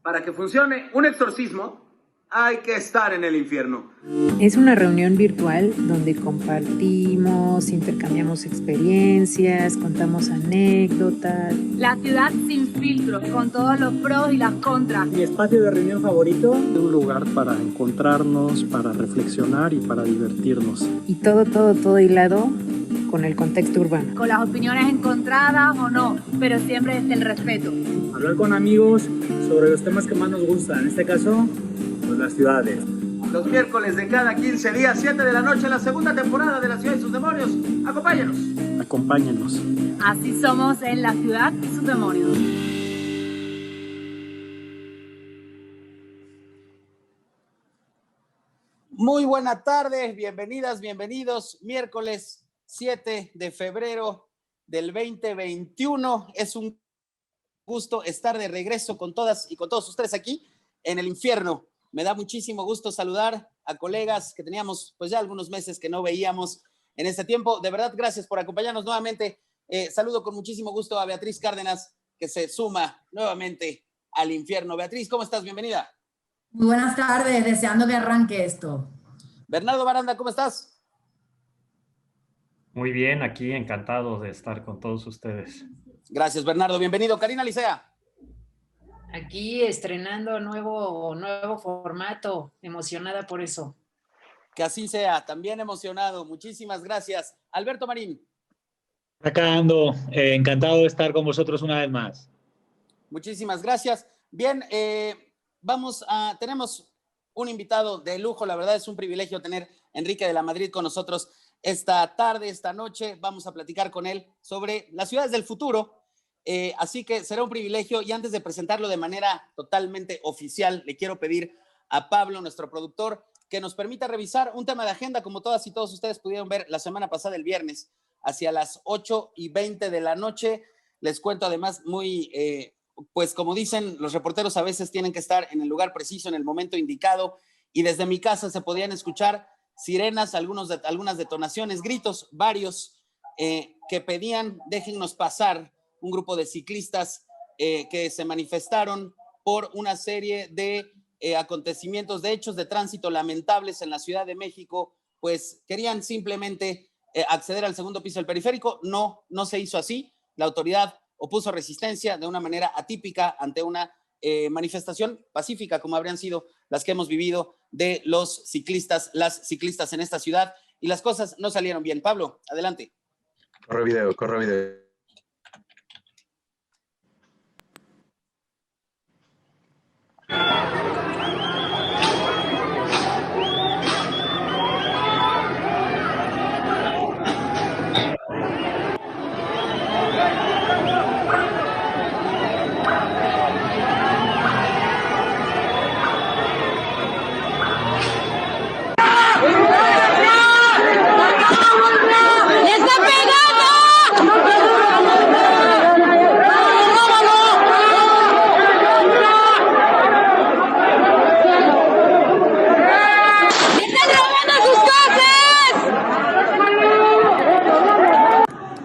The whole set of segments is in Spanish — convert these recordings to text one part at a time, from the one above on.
Para que funcione un exorcismo, hay que estar en el infierno. Es una reunión virtual donde compartimos, intercambiamos experiencias, contamos anécdotas. La ciudad sin filtros, con todos los pros y las contras. Mi espacio de reunión favorito. Un lugar para encontrarnos, para reflexionar y para divertirnos. Y todo hilado con el contexto urbano. Con las opiniones encontradas o no, pero siempre desde el respeto. Hablar con amigos sobre los temas que más nos gustan, en este caso, pues las ciudades. Los miércoles de cada 15 días, 7 de la noche, la segunda temporada de La Ciudad y sus Demonios. Acompáñanos. Acompáñenos. Así somos en La Ciudad y sus Demonios. Muy buena tarde, bienvenidas, bienvenidos. Miércoles 7 de febrero del 2021. Es un gusto estar de regreso con todas y con todos ustedes aquí en el infierno. Me da muchísimo gusto saludar a colegas que teníamos pues ya algunos meses que no veíamos en este tiempo. De verdad, gracias por acompañarnos nuevamente. Saludo con muchísimo gusto a Beatriz Cárdenas, que se suma nuevamente al infierno. Beatriz, ¿cómo estás? Bienvenida. Muy buenas tardes, deseando que arranque esto. Bernardo Baranda, ¿cómo estás? Muy bien, aquí encantado de estar con todos ustedes. Gracias, Bernardo. Bienvenido. Karina Licea. Aquí estrenando nuevo formato, emocionada por eso. Que así sea, también emocionado. Muchísimas gracias. Alberto Marín. Acá ando, encantado de estar con vosotros una vez más. Muchísimas gracias. Bien, tenemos un invitado de lujo. La verdad es un privilegio tener a Enrique de la Madrid con nosotros esta tarde, esta noche. Vamos a platicar con él sobre las ciudades del futuro. Así que será un privilegio, y antes de presentarlo de manera totalmente oficial, le quiero pedir a Pablo, nuestro productor, que nos permita revisar un tema de agenda. Como todas y todos ustedes pudieron ver la semana pasada, el viernes, hacia las 8:20 de la noche. Les cuento además pues como dicen los reporteros, a veces tienen que estar en el lugar preciso, en el momento indicado, y desde mi casa se podían escuchar sirenas, algunas detonaciones, gritos, varios que pedían, déjennos pasar. Un grupo de ciclistas que se manifestaron por una serie de acontecimientos, de hechos de tránsito lamentables en la Ciudad de México. Pues querían simplemente acceder al segundo piso del periférico. No se hizo así. La autoridad opuso resistencia de una manera atípica ante una manifestación pacífica, como habrían sido las que hemos vivido de los ciclistas, las ciclistas en esta ciudad, y las cosas no salieron bien. Pablo, adelante. Corre video.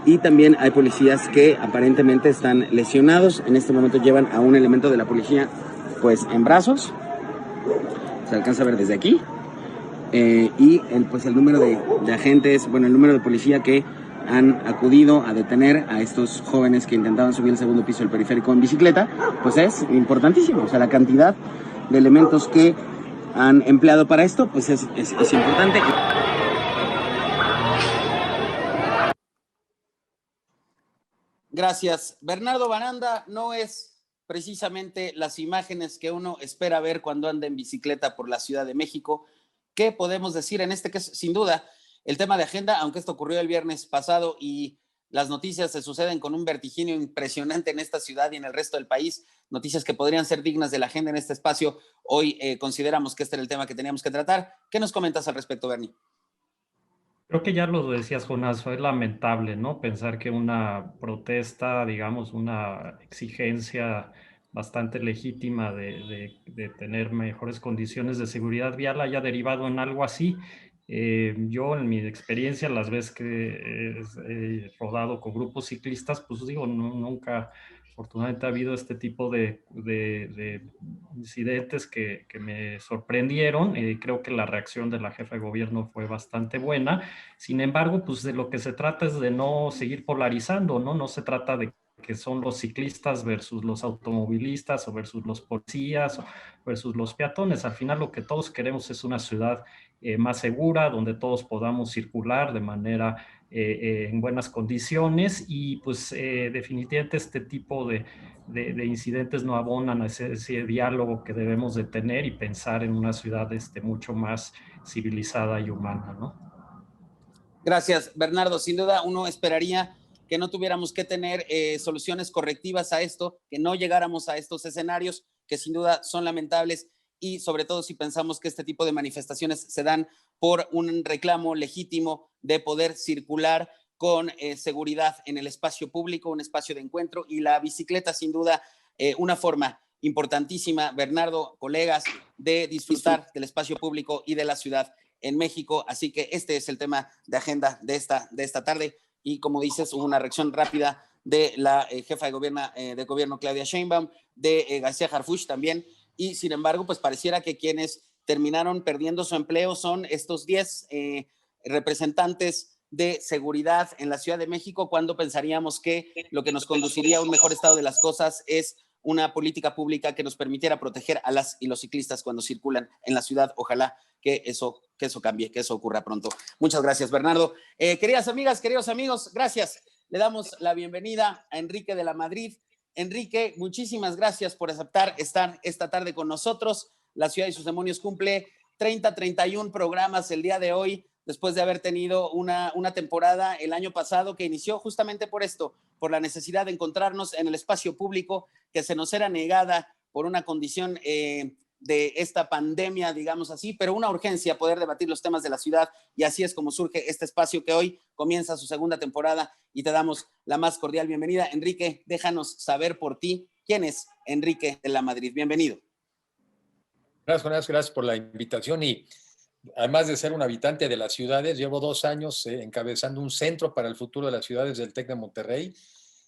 Y también hay policías que aparentemente están lesionados. En este momento llevan a un elemento de la policía pues en brazos. Se alcanza a ver desde aquí. Y el número de agentes, el número de policía que han acudido a detener a estos jóvenes que intentaban subir el segundo piso del periférico en bicicleta, pues es importantísimo. O sea, la cantidad de elementos que han empleado para esto, pues es importante. Gracias. Bernardo Baranda, no es precisamente las imágenes que uno espera ver cuando anda en bicicleta por la Ciudad de México. ¿Qué podemos decir en este que es sin duda el tema de agenda? Aunque esto ocurrió el viernes pasado y las noticias se suceden con un vertiginio impresionante en esta ciudad y en el resto del país, noticias que podrían ser dignas de la agenda en este espacio, hoy consideramos que este era el tema que teníamos que tratar. ¿Qué nos comentas al respecto, Bernie? Creo que ya lo decías, Jonás, es lamentable, ¿no? Pensar que una protesta, digamos, una exigencia bastante legítima de tener mejores condiciones de seguridad vial haya derivado en algo así. Yo, en mi experiencia, las veces que he rodado con grupos ciclistas, pues digo, nunca desafortunadamente ha habido este tipo de incidentes que me sorprendieron. Creo que la reacción de la jefa de gobierno fue bastante buena. Sin embargo, pues de lo que se trata es de no seguir polarizando, ¿no? No se trata de que son los ciclistas versus los automovilistas o versus los policías o versus los peatones. Al final lo que todos queremos es una ciudad más segura, donde todos podamos circular de manera en buenas condiciones y pues definitivamente este tipo de incidentes no abonan a ese diálogo que debemos de tener y pensar en una ciudad mucho más civilizada y humana, ¿no? Gracias, Bernardo. Sin duda, uno esperaría que no tuviéramos que tener soluciones correctivas a esto, que no llegáramos a estos escenarios, que sin duda son lamentables, y sobre todo si pensamos que este tipo de manifestaciones se dan por un reclamo legítimo de poder circular con seguridad en el espacio público, un espacio de encuentro, y la bicicleta sin duda una forma importantísima, Bernardo, colegas, de disfrutar del espacio público y de la ciudad en México. Así que este es el tema de agenda de esta tarde. Y como dices, hubo una reacción rápida de la jefa de gobierno Claudia Sheinbaum, de García Harfuch también, y sin embargo, pues pareciera que quienes terminaron perdiendo su empleo son estos 10 representantes de seguridad en la Ciudad de México, cuando pensaríamos que lo que nos conduciría a un mejor estado de las cosas es una política pública que nos permitiera proteger a las y los ciclistas cuando circulan en la ciudad. Ojalá que eso cambie, que eso ocurra pronto. Muchas gracias, Bernardo. Queridas amigas, queridos amigos, gracias. Le damos la bienvenida a Enrique de la Madrid. Enrique, muchísimas gracias por aceptar estar esta tarde con nosotros. La Ciudad y sus Demonios cumple 31 programas el día de hoy, después de haber tenido una temporada el año pasado que inició justamente por esto, por la necesidad de encontrarnos en el espacio público que se nos era negada por una condición de esta pandemia, digamos así, pero una urgencia poder debatir los temas de la ciudad, y así es como surge este espacio que hoy comienza su segunda temporada y te damos la más cordial bienvenida. Enrique, déjanos saber por ti, ¿quién es Enrique de la Madrid? Bienvenido. Gracias por la invitación, y además de ser un habitante de las ciudades, llevo 2 años encabezando un centro para el futuro de las ciudades del TEC de Monterrey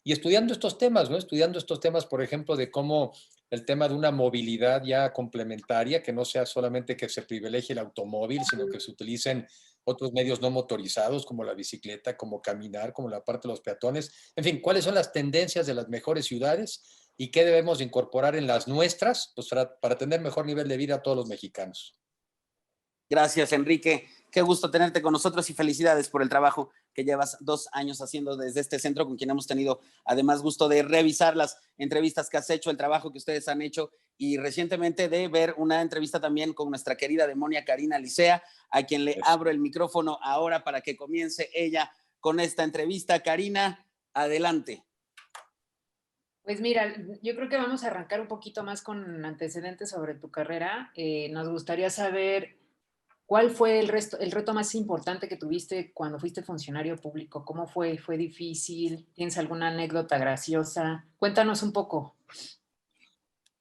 y estudiando estos temas, ¿no? Estudiando estos temas, por ejemplo, de cómo el tema de una movilidad ya complementaria, que no sea solamente que se privilegie el automóvil, sino que se utilicen otros medios no motorizados, como la bicicleta, como caminar, como la parte de los peatones. En fin, ¿cuáles son las tendencias de las mejores ciudades y qué debemos incorporar en las nuestras, pues, para tener mejor nivel de vida a todos los mexicanos? Gracias, Enrique. Qué gusto tenerte con nosotros y felicidades por el trabajo que llevas 2 años haciendo desde este centro, con quien hemos tenido además gusto de revisar las entrevistas que has hecho, el trabajo que ustedes han hecho, y recientemente de ver una entrevista también con nuestra querida demonia Karina Licea, a quien le abro el micrófono ahora para que comience ella con esta entrevista. Karina, adelante. Pues mira, yo creo que vamos a arrancar un poquito más con antecedentes sobre tu carrera. Nos gustaría saber ¿cuál fue el reto más importante que tuviste cuando fuiste funcionario público? ¿Cómo fue? ¿Fue difícil? ¿Tienes alguna anécdota graciosa? Cuéntanos un poco.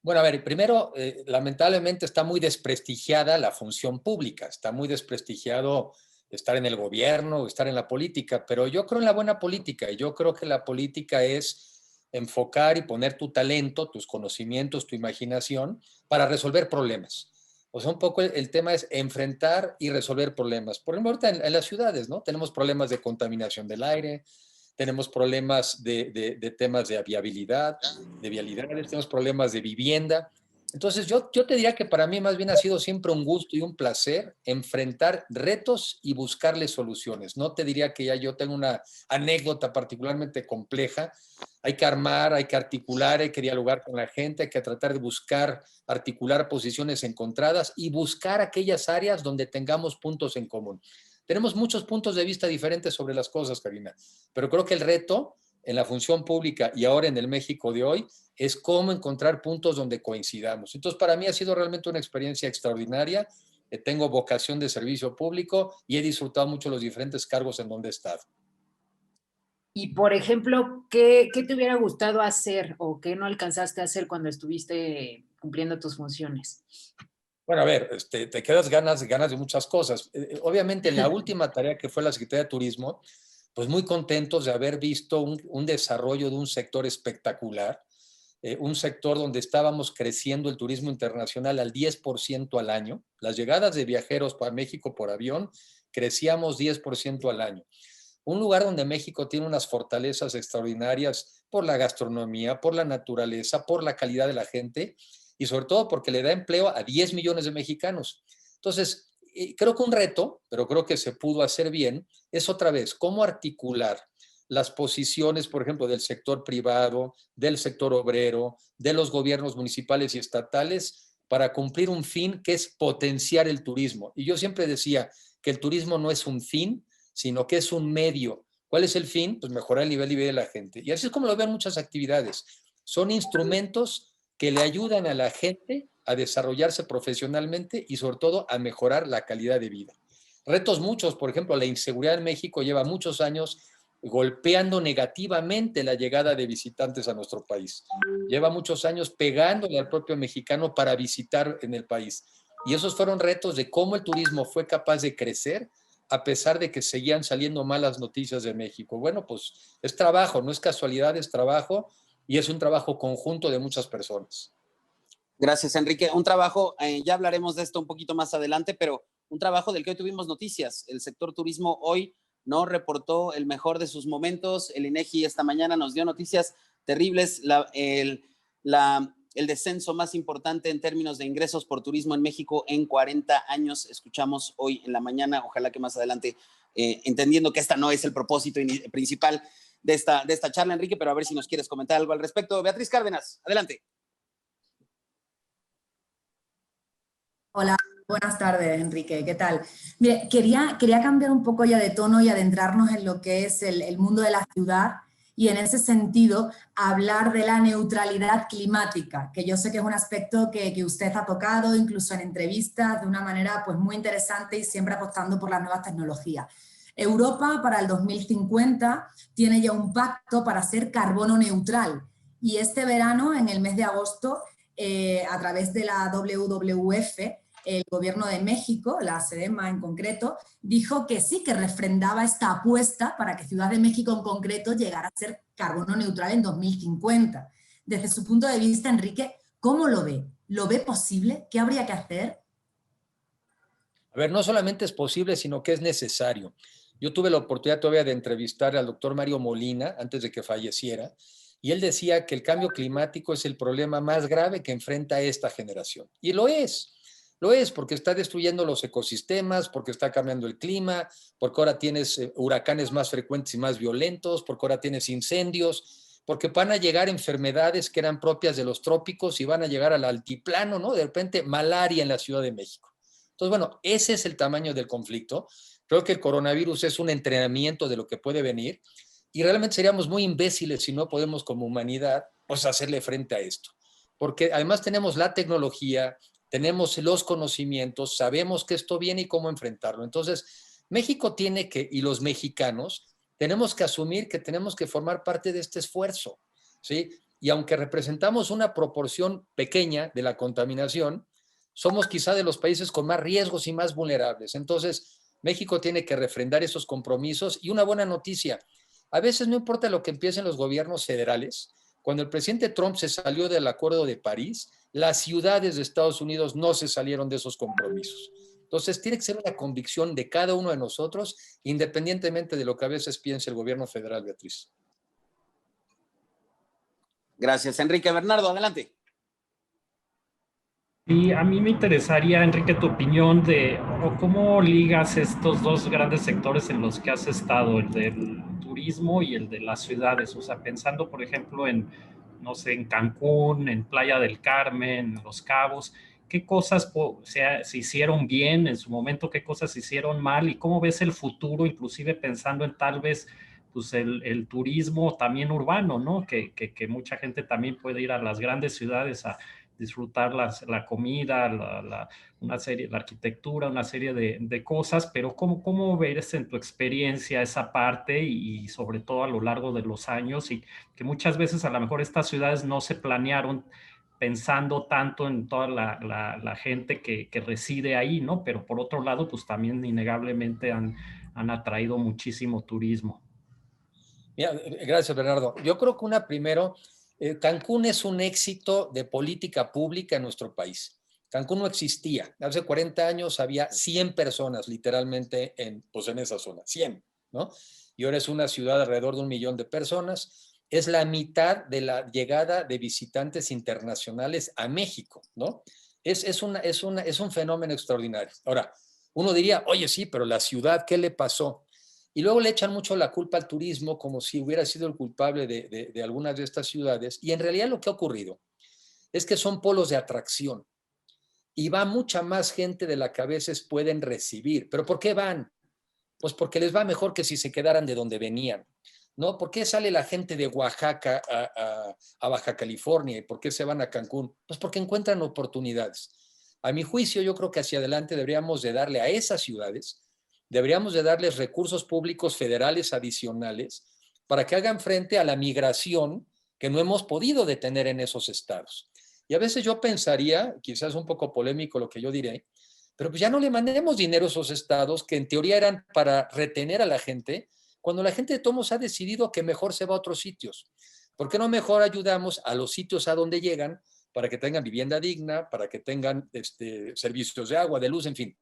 Bueno, a ver, primero, lamentablemente está muy desprestigiada la función pública, está muy desprestigiado estar en el gobierno, estar en la política, pero yo creo en la buena política, y yo creo que la política es enfocar y poner tu talento, tus conocimientos, tu imaginación para resolver problemas. O sea, un poco el tema es enfrentar y resolver problemas. Por ejemplo, ahorita en las ciudades, ¿no? Tenemos problemas de contaminación del aire, tenemos problemas de temas de viabilidad, de vialidades, tenemos problemas de vivienda. Entonces, yo te diría que para mí más bien ha sido siempre un gusto y un placer enfrentar retos y buscarles soluciones. No te diría que ya yo tengo una anécdota particularmente compleja. Hay que armar, hay que articular, hay que dialogar con la gente, hay que tratar de buscar, articular posiciones encontradas y buscar aquellas áreas donde tengamos puntos en común. Tenemos muchos puntos de vista diferentes sobre las cosas, Karina, pero creo que el reto en la función pública y ahora en el México de hoy es cómo encontrar puntos donde coincidamos. Entonces, para mí ha sido realmente una experiencia extraordinaria. Tengo vocación de servicio público y he disfrutado mucho los diferentes cargos en donde he estado. Y, por ejemplo, ¿qué te hubiera gustado hacer o qué no alcanzaste a hacer cuando estuviste cumpliendo tus funciones? Bueno, a ver, te quedas ganas de muchas cosas. Obviamente, en la última tarea que fue la Secretaría de Turismo, pues muy contentos de haber visto un desarrollo de un sector espectacular. un sector donde estábamos creciendo el turismo internacional al 10% al año. Las llegadas de viajeros para México por avión crecíamos 10% al año. Un lugar donde México tiene unas fortalezas extraordinarias por la gastronomía, por la naturaleza, por la calidad de la gente y sobre todo porque le da empleo a 10 millones de mexicanos. Entonces, creo que un reto, pero creo que se pudo hacer bien, es otra vez cómo articular las posiciones, por ejemplo, del sector privado, del sector obrero, de los gobiernos municipales y estatales para cumplir un fin que es potenciar el turismo. Y yo siempre decía que el turismo no es un fin, sino que es un medio. ¿Cuál es el fin? Pues mejorar el nivel de vida de la gente. Y así es como lo ven muchas actividades. Son instrumentos que le ayudan a la gente a desarrollarse profesionalmente y sobre todo a mejorar la calidad de vida. Retos muchos, por ejemplo, la inseguridad en México lleva muchos años golpeando negativamente la llegada de visitantes a nuestro país. Lleva muchos años pegándole al propio mexicano para visitar en el país. Y esos fueron retos de cómo el turismo fue capaz de crecer a pesar de que seguían saliendo malas noticias de México. Bueno, pues es trabajo, no es casualidad, es trabajo y es un trabajo conjunto de muchas personas. Gracias, Enrique. Un trabajo, ya hablaremos de esto un poquito más adelante, pero un trabajo del que hoy tuvimos noticias. El sector turismo hoy no reportó el mejor de sus momentos. El INEGI esta mañana nos dio noticias terribles. El descenso más importante en términos de ingresos por turismo en México en 40 años. Escuchamos hoy en la mañana, ojalá que más adelante, entendiendo que esta no es el propósito principal de esta charla, Enrique, pero a ver si nos quieres comentar algo al respecto. Beatriz Cárdenas, adelante. Hola, buenas tardes, Enrique. ¿Qué tal? Mire, quería cambiar un poco ya de tono y adentrarnos en lo que es el mundo de la ciudad y en ese sentido hablar de la neutralidad climática, que yo sé que es un aspecto que usted ha tocado incluso en entrevistas de una manera pues, muy interesante y siempre apostando por las nuevas tecnologías. Europa para el 2050 tiene ya un pacto para ser carbono neutral y este verano, en el mes de agosto, a través de la WWF, el gobierno de México, la SEDEMA en concreto, dijo que sí, que refrendaba esta apuesta para que Ciudad de México en concreto llegara a ser carbono neutral en 2050. Desde su punto de vista, Enrique, ¿cómo lo ve? ¿Lo ve posible? ¿Qué habría que hacer? A ver, no solamente es posible, sino que es necesario. Yo tuve la oportunidad todavía de entrevistar al doctor Mario Molina antes de que falleciera, y él decía que el cambio climático es el problema más grave que enfrenta esta generación. Y lo es porque está destruyendo los ecosistemas, porque está cambiando el clima, porque ahora tienes huracanes más frecuentes y más violentos, porque ahora tienes incendios, porque van a llegar enfermedades que eran propias de los trópicos y van a llegar al altiplano, ¿no? De repente, malaria en la Ciudad de México. Entonces, bueno, ese es el tamaño del conflicto. Creo que el coronavirus es un entrenamiento de lo que puede venir y realmente seríamos muy imbéciles si no podemos como humanidad pues hacerle frente a esto. Porque además tenemos la tecnología, tenemos los conocimientos, sabemos que esto viene y cómo enfrentarlo. Entonces, México tiene que, y los mexicanos, tenemos que asumir que tenemos que formar parte de este esfuerzo, ¿sí? Y aunque representamos una proporción pequeña de la contaminación, somos quizá de los países con más riesgos y más vulnerables. Entonces, México tiene que refrendar esos compromisos. Y una buena noticia, a veces no importa lo que empiecen los gobiernos federales, cuando el presidente Trump se salió del Acuerdo de París, las ciudades de Estados Unidos no se salieron de esos compromisos. Entonces, tiene que ser una convicción de cada uno de nosotros, independientemente de lo que a veces piense el gobierno federal, Beatriz. Gracias, Enrique. Bernardo, adelante. Y a mí me interesaría, Enrique, tu opinión de cómo ligas estos dos grandes sectores en los que has estado, el del turismo y el de las ciudades. O sea, pensando, por ejemplo, en, no sé, en Cancún, en Playa del Carmen, en Los Cabos, ¿qué cosas se hicieron bien en su momento? ¿Qué cosas se hicieron mal? ¿Y cómo ves el futuro, inclusive pensando en tal vez pues el turismo también urbano, ¿no? Que mucha gente también puede ir a las grandes ciudades a disfrutar la comida, la arquitectura, una serie de cosas, pero ¿cómo ves en tu experiencia esa parte y sobre todo a lo largo de los años y que muchas veces a lo mejor estas ciudades no se planearon pensando tanto en toda la gente que reside ahí, ¿no? Pero por otro lado, pues también innegablemente han atraído muchísimo turismo. Mira, gracias, Bernardo. Yo creo que primero Cancún es un éxito de política pública en nuestro país. Cancún no existía. Hace 40 años había 100 personas literalmente en esa zona, 100, ¿no? Y ahora es una ciudad de alrededor de 1 millón de personas. Es la mitad de la llegada de visitantes internacionales a México, ¿no? Es un fenómeno extraordinario. Ahora, uno diría, oye, sí, pero la ciudad, ¿qué le pasó? Y luego le echan mucho la culpa al turismo, como si hubiera sido el culpable de algunas de estas ciudades. Y en realidad lo que ha ocurrido es que son polos de atracción. Y va mucha más gente de la que a veces pueden recibir. ¿Pero por qué van? Pues porque les va mejor que si se quedaran de donde venían, ¿no? ¿Por qué sale la gente de Oaxaca a Baja California y por qué se van a Cancún? Pues porque encuentran oportunidades. A mi juicio, yo creo que hacia adelante deberíamos de darle a esas ciudades, deberíamos de darles recursos públicos federales adicionales para que hagan frente a la migración que no hemos podido detener en esos estados. Y a veces yo pensaría, quizás un poco polémico lo que yo diré, pero pues ya no le mandemos dinero a esos estados que en teoría eran para retener a la gente, cuando la gente de Tomos ha decidido que mejor se va a otros sitios. ¿Por qué no mejor ayudamos a los sitios a donde llegan para que tengan vivienda digna, para que tengan servicios de agua, de luz, en fin?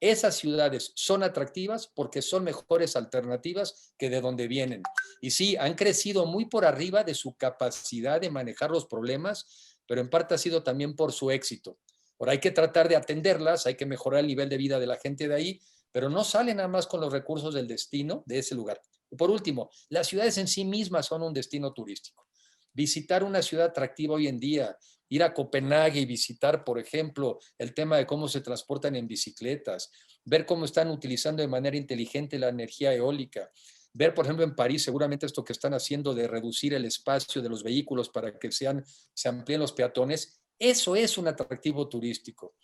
Esas ciudades son atractivas porque son mejores alternativas que de donde vienen. Y sí, han crecido muy por arriba de su capacidad de manejar los problemas, pero en parte ha sido también por su éxito. Ahora hay que tratar de atenderlas, hay que mejorar el nivel de vida de la gente de ahí, pero no sale nada más con los recursos del destino de ese lugar. Y por último, las ciudades en sí mismas son un destino turístico. Visitar una ciudad atractiva hoy en día, ir a Copenhague y visitar, por ejemplo, el tema de cómo se transportan en bicicletas, ver cómo están utilizando de manera inteligente la energía eólica, ver, por ejemplo, en París, seguramente esto que están haciendo de reducir el espacio de los vehículos para que se amplíen los peatones, eso es un atractivo turístico.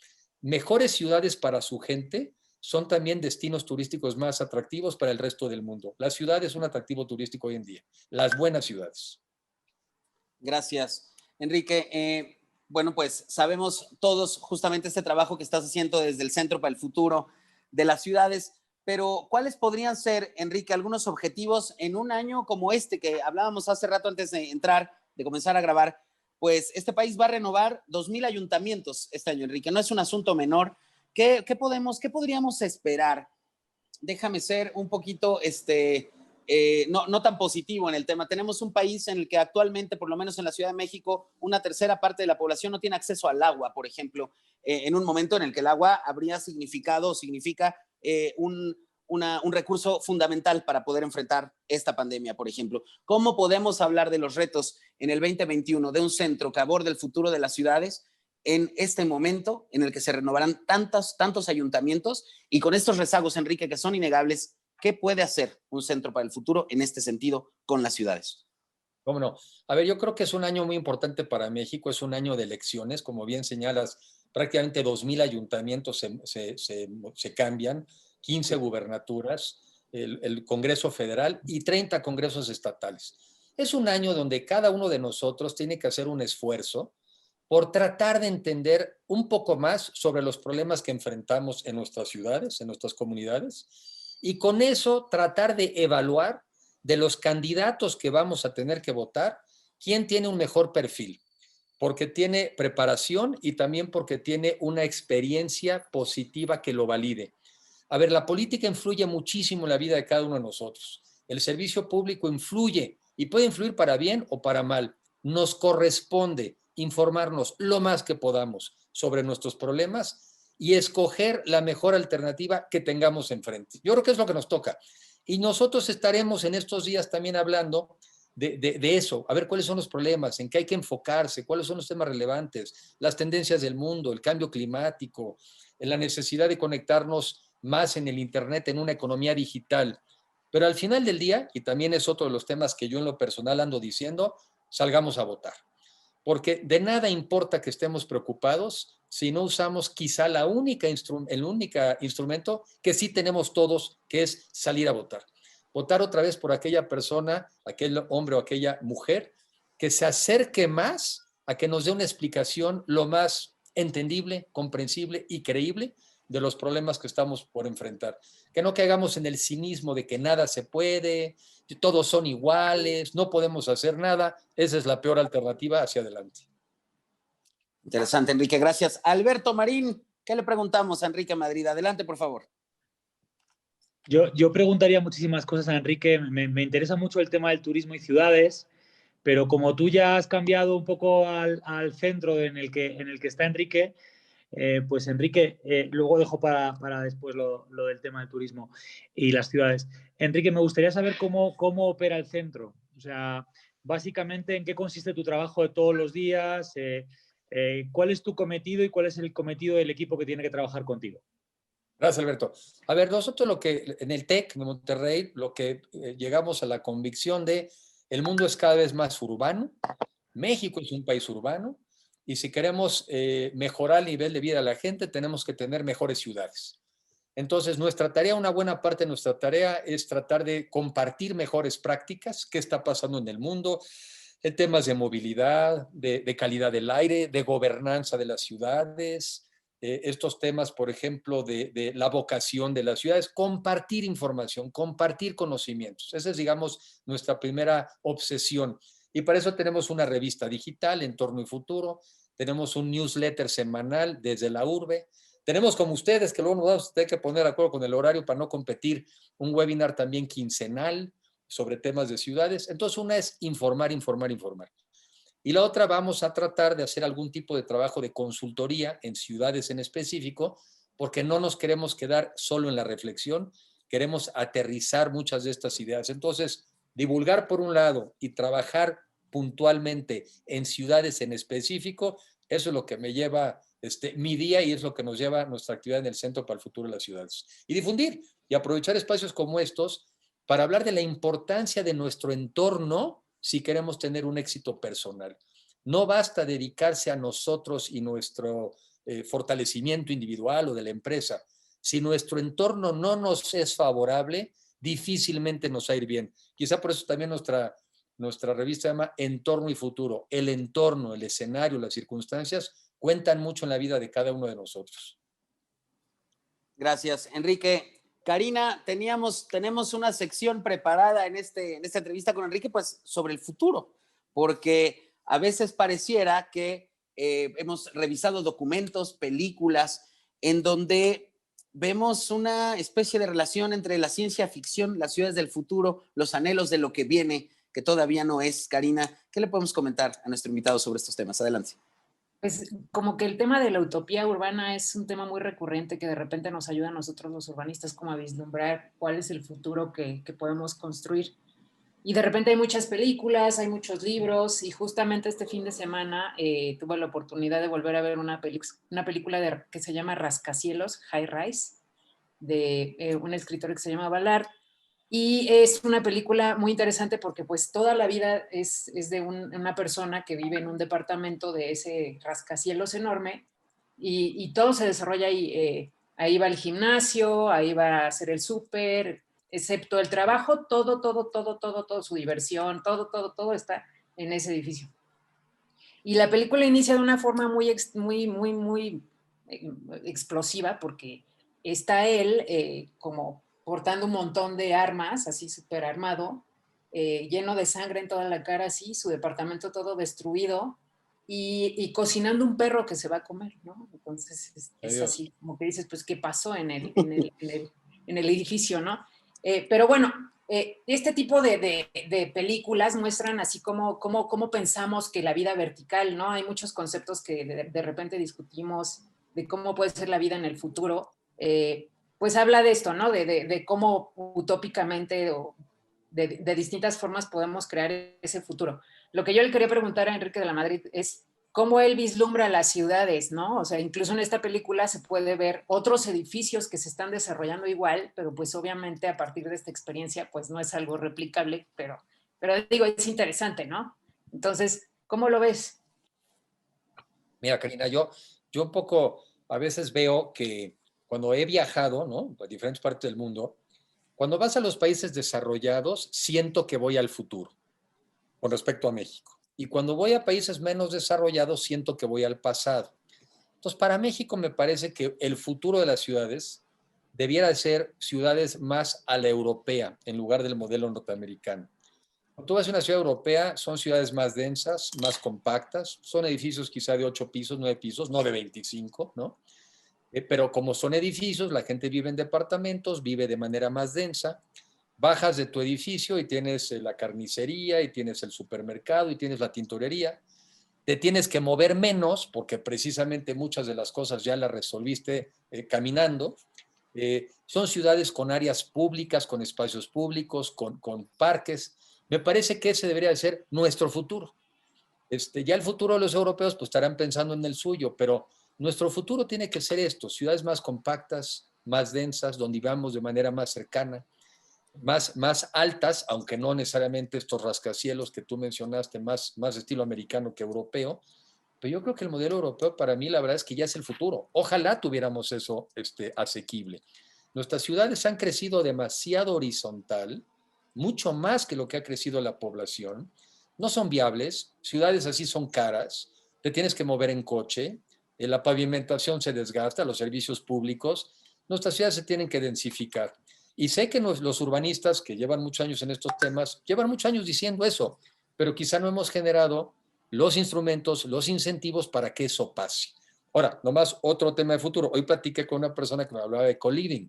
Mejores ciudades para su gente son también destinos turísticos más atractivos para el resto del mundo. La ciudad es un atractivo turístico hoy en día, las buenas ciudades. Gracias, Enrique. Bueno, pues sabemos todos justamente este trabajo que estás haciendo desde el Centro para el Futuro de las Ciudades, pero ¿cuáles podrían ser, Enrique, algunos objetivos en un año como este que hablábamos hace rato antes de entrar, de comenzar a grabar? Pues este país va a renovar 2,000 ayuntamientos este año, Enrique. No es un asunto menor. ¿Qué podríamos esperar? Déjame ser un poquito, no tan positivo en el tema. Tenemos un país en el que actualmente, por lo menos en la Ciudad de México, una tercera parte de la población no tiene acceso al agua, por ejemplo, en un momento en el que el agua significa un recurso fundamental para poder enfrentar esta pandemia, por ejemplo. ¿Cómo podemos hablar de los retos en el 2021 de un centro que aborde el futuro de las ciudades en este momento en el que se renovarán tantos ayuntamientos y con estos rezagos, Enrique, que son innegables? ¿Qué puede hacer un centro para el futuro en este sentido con las ciudades? ¿Cómo no? A ver, yo creo que es un año muy importante para México, es un año de elecciones, como bien señalas, prácticamente 2,000 ayuntamientos se cambian, 15 gubernaturas, el Congreso Federal y 30 congresos estatales. Es un año donde cada uno de nosotros tiene que hacer un esfuerzo por tratar de entender un poco más sobre los problemas que enfrentamos en nuestras ciudades, en nuestras comunidades, y con eso tratar de evaluar de los candidatos que vamos a tener que votar, quién tiene un mejor perfil, porque tiene preparación y también porque tiene una experiencia positiva que lo valide. A ver, la política influye muchísimo en la vida de cada uno de nosotros. El servicio público influye y puede influir para bien o para mal. Nos corresponde informarnos lo más que podamos sobre nuestros problemas y escoger la mejor alternativa que tengamos enfrente. Yo creo que es lo que nos toca. Y nosotros estaremos en estos días también hablando de eso, a ver cuáles son los problemas, en qué hay que enfocarse, cuáles son los temas relevantes, las tendencias del mundo, el cambio climático, la necesidad de conectarnos más en el Internet, en una economía digital. Pero al final del día, y también es otro de los temas que yo en lo personal ando diciendo, salgamos a votar. Porque de nada importa que estemos preocupados si no usamos quizá el único instrumento que sí tenemos todos, que es salir a votar. Votar otra vez por aquella persona, aquel hombre o aquella mujer que se acerque más a que nos dé una explicación lo más entendible, comprensible y creíble de los problemas que estamos por enfrentar. Que no caigamos en el cinismo de que nada se puede, todos son iguales, no podemos hacer nada. Esa es la peor alternativa hacia adelante. Interesante, Enrique, gracias. Alberto Marín, ¿qué le preguntamos a Enrique Madrid? Adelante, por favor. Yo preguntaría muchísimas cosas a Enrique. Me interesa mucho el tema del turismo y ciudades, pero como tú ya has cambiado un poco al centro en el que está Enrique, pues Enrique, luego dejo para después lo del tema del turismo y las ciudades. Enrique, me gustaría saber cómo opera el centro. O sea, básicamente, ¿en qué consiste tu trabajo de todos los días? ¿Cuál es tu cometido y cuál es el cometido del equipo que tiene que trabajar contigo? Gracias, Alberto. A ver, nosotros en el TEC de Monterrey, lo que llegamos a la convicción de el mundo es cada vez más urbano, México es un país urbano, y si queremos mejorar el nivel de vida de la gente, tenemos que tener mejores ciudades. Entonces, nuestra tarea, una buena parte de nuestra tarea es tratar de compartir mejores prácticas, qué está pasando en el mundo, en temas de movilidad, de calidad del aire, de gobernanza de las ciudades, estos temas, por ejemplo, de la vocación de las ciudades, compartir información, compartir conocimientos. Esa es, digamos, nuestra primera obsesión. Y para eso tenemos una revista digital, Entorno y Futuro, tenemos un newsletter semanal desde la urbe, tenemos como ustedes, que luego nos vamos a tener que poner de acuerdo con el horario para no competir, un webinar también quincenal sobre temas de ciudades. Entonces, una es informar. Y la otra, vamos a tratar de hacer algún tipo de trabajo de consultoría en ciudades en específico, porque no nos queremos quedar solo en la reflexión, queremos aterrizar muchas de estas ideas. Entonces, divulgar por un lado y trabajar puntualmente en ciudades en específico, eso es lo que me lleva mi día y es lo que nos lleva nuestra actividad en el Centro para el Futuro de las Ciudades. Y difundir y aprovechar espacios como estos para hablar de la importancia de nuestro entorno si queremos tener un éxito personal. No basta dedicarse a nosotros y nuestro fortalecimiento individual o de la empresa. Si nuestro entorno no nos es favorable, difícilmente nos va a ir bien. Quizá por eso también nuestra revista se llama Entorno y Futuro. El entorno, el escenario, las circunstancias cuentan mucho en la vida de cada uno de nosotros. Gracias, Enrique. Karina, tenemos una sección preparada en esta entrevista con Enrique, pues sobre el futuro, porque a veces pareciera que hemos revisado documentos, películas, en donde vemos una especie de relación entre la ciencia ficción, las ciudades del futuro, los anhelos de lo que viene, que todavía no es. Karina, ¿qué le podemos comentar a nuestro invitado sobre estos temas? Adelante. Pues como que el tema de la utopía urbana es un tema muy recurrente que de repente nos ayuda a nosotros los urbanistas como a vislumbrar cuál es el futuro que podemos construir. Y de repente hay muchas películas, hay muchos libros, y justamente este fin de semana tuve la oportunidad de volver a ver una película que se llama Rascacielos, High Rise, de un escritor que se llama Ballard. Y es una película muy interesante porque pues toda la vida es de una persona que vive en un departamento de ese rascacielos enorme y todo se desarrolla ahí. Ahí va al gimnasio, ahí va a hacer el súper, excepto el trabajo, todo, su diversión, todo está en ese edificio. Y la película inicia de una forma muy explosiva porque está él como portando un montón de armas, así súper armado, lleno de sangre en toda la cara, así, su departamento todo destruido, y cocinando un perro que se va a comer, ¿no? Entonces es así, como que dices, pues, ¿qué pasó en el edificio, no? Pero bueno, este tipo de películas muestran así cómo pensamos que la vida vertical, ¿no? Hay muchos conceptos que de repente discutimos de cómo puede ser la vida en el futuro, pues habla de esto, ¿no? De cómo utópicamente o de distintas formas podemos crear ese futuro. Lo que yo le quería preguntar a Enrique de la Madrid es cómo él vislumbra las ciudades, ¿no? O sea, incluso en esta película se puede ver otros edificios que se están desarrollando igual, pero pues obviamente a partir de esta experiencia pues no es algo replicable, pero digo, es interesante, ¿no? Entonces, ¿cómo lo ves? Mira, Karina, yo un poco a veces veo que cuando he viajado, ¿no?, a diferentes partes del mundo, cuando vas a los países desarrollados, siento que voy al futuro con respecto a México. Y cuando voy a países menos desarrollados, siento que voy al pasado. Entonces, para México me parece que el futuro de las ciudades debiera ser ciudades más a la europea en lugar del modelo norteamericano. Cuando tú vas a una ciudad europea, son ciudades más densas, más compactas, son edificios quizá de 8 pisos, 9 pisos, no de 25, ¿no? Pero como son edificios, la gente vive en departamentos, vive de manera más densa. Bajas de tu edificio y tienes la carnicería, y tienes el supermercado, y tienes la tintorería. Te tienes que mover menos porque precisamente muchas de las cosas ya las resolviste caminando. Son ciudades con áreas públicas, con espacios públicos, con parques. Me parece que ese debería de ser nuestro futuro. Ya el futuro de los europeos pues estarán pensando en el suyo, pero nuestro futuro tiene que ser esto, ciudades más compactas, más densas, donde vivamos de manera más cercana, más altas, aunque no necesariamente estos rascacielos que tú mencionaste, más estilo americano que europeo. Pero yo creo que el modelo europeo para mí la verdad es que ya es el futuro. Ojalá tuviéramos eso asequible. Nuestras ciudades han crecido demasiado horizontal, mucho más que lo que ha crecido la población. No son viables, ciudades así son caras, te tienes que mover en coche, la pavimentación se desgasta, los servicios públicos. Nuestras ciudades se tienen que densificar. Y sé que los urbanistas que llevan muchos años en estos temas, llevan muchos años diciendo eso, pero quizá no hemos generado los instrumentos, los incentivos para que eso pase. Ahora, nomás otro tema de futuro. Hoy platiqué con una persona que me hablaba de co-living.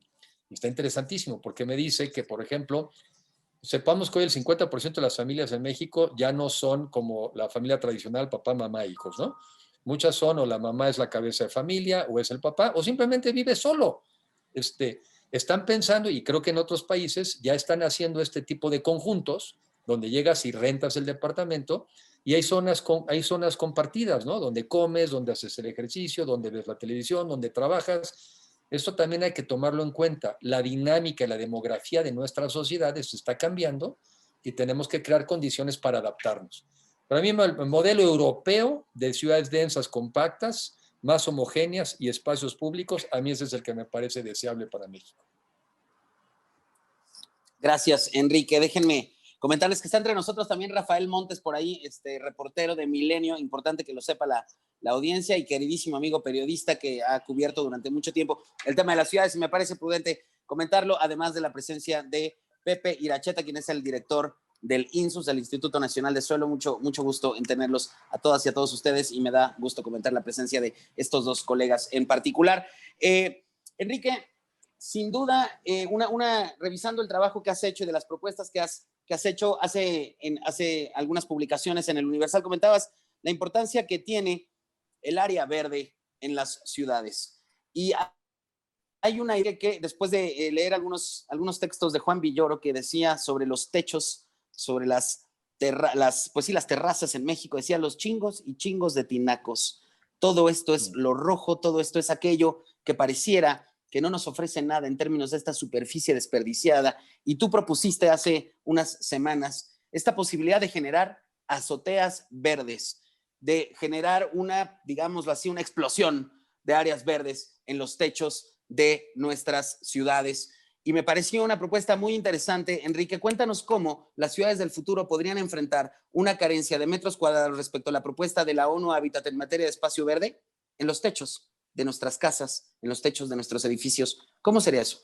Y está interesantísimo porque me dice que, por ejemplo, sepamos que hoy el 50% de las familias en México ya no son como la familia tradicional, papá, mamá, hijos, ¿no? Muchas son o la mamá es la cabeza de familia o es el papá o simplemente vive solo. Están pensando, y creo que en otros países ya están haciendo este tipo de conjuntos donde llegas y rentas el departamento y hay zonas compartidas, ¿no? Donde comes, donde haces el ejercicio, donde ves la televisión, donde trabajas. Esto también hay que tomarlo en cuenta. La dinámica y la demografía de nuestras sociedades está cambiando y tenemos que crear condiciones para adaptarnos. Para mí, el modelo europeo de ciudades densas, compactas, más homogéneas y espacios públicos, a mí ese es el que me parece deseable para México. Gracias, Enrique. Déjenme comentarles que está entre nosotros también Rafael Montes por ahí, reportero de Milenio, importante que lo sepa la audiencia, y queridísimo amigo periodista que ha cubierto durante mucho tiempo el tema de las ciudades, y me parece prudente comentarlo, además de la presencia de Pepe Iracheta, quien es el director del INSUS, el Instituto Nacional de Suelo. Mucho gusto en tenerlos a todas y a todos ustedes, y me da gusto comentar la presencia de estos dos colegas en particular. Enrique, sin duda, revisando el trabajo que has hecho y de las propuestas que has hecho hace algunas publicaciones en el Universal, comentabas la importancia que tiene el área verde en las ciudades. Y hay una idea que, después de leer algunos textos de Juan Villoro, que decía sobre los techos, sobre las terrazas en México, decía los chingos y chingos de tinacos. Todo esto es lo rojo, todo esto es aquello que pareciera que no nos ofrece nada en términos de esta superficie desperdiciada. Y tú propusiste hace unas semanas esta posibilidad de generar azoteas verdes, de generar digámoslo así, una explosión de áreas verdes en los techos de nuestras ciudades. Y me pareció una propuesta muy interesante. Enrique, cuéntanos cómo las ciudades del futuro podrían enfrentar una carencia de metros cuadrados respecto a la propuesta de la ONU Hábitat en materia de espacio verde en los techos de nuestras casas, en los techos de nuestros edificios. ¿Cómo sería eso?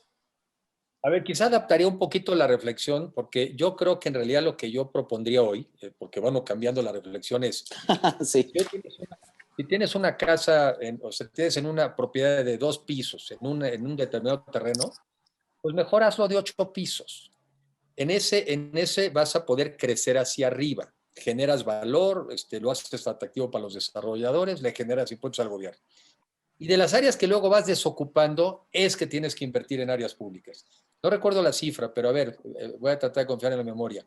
A ver, quizá adaptaría un poquito la reflexión, porque yo creo que en realidad lo que yo propondría hoy, porque bueno, cambiando la reflexión es, sí. Si tienes una casa, o sea, tienes en una propiedad de 2 pisos, en un determinado terreno, pues mejor hazlo de 8 pisos. En ese vas a poder crecer hacia arriba. Generas valor, lo haces atractivo para los desarrolladores, le generas impuestos al gobierno. Y de las áreas que luego vas desocupando es que tienes que invertir en áreas públicas. No recuerdo la cifra, pero a ver, voy a tratar de confiar en la memoria.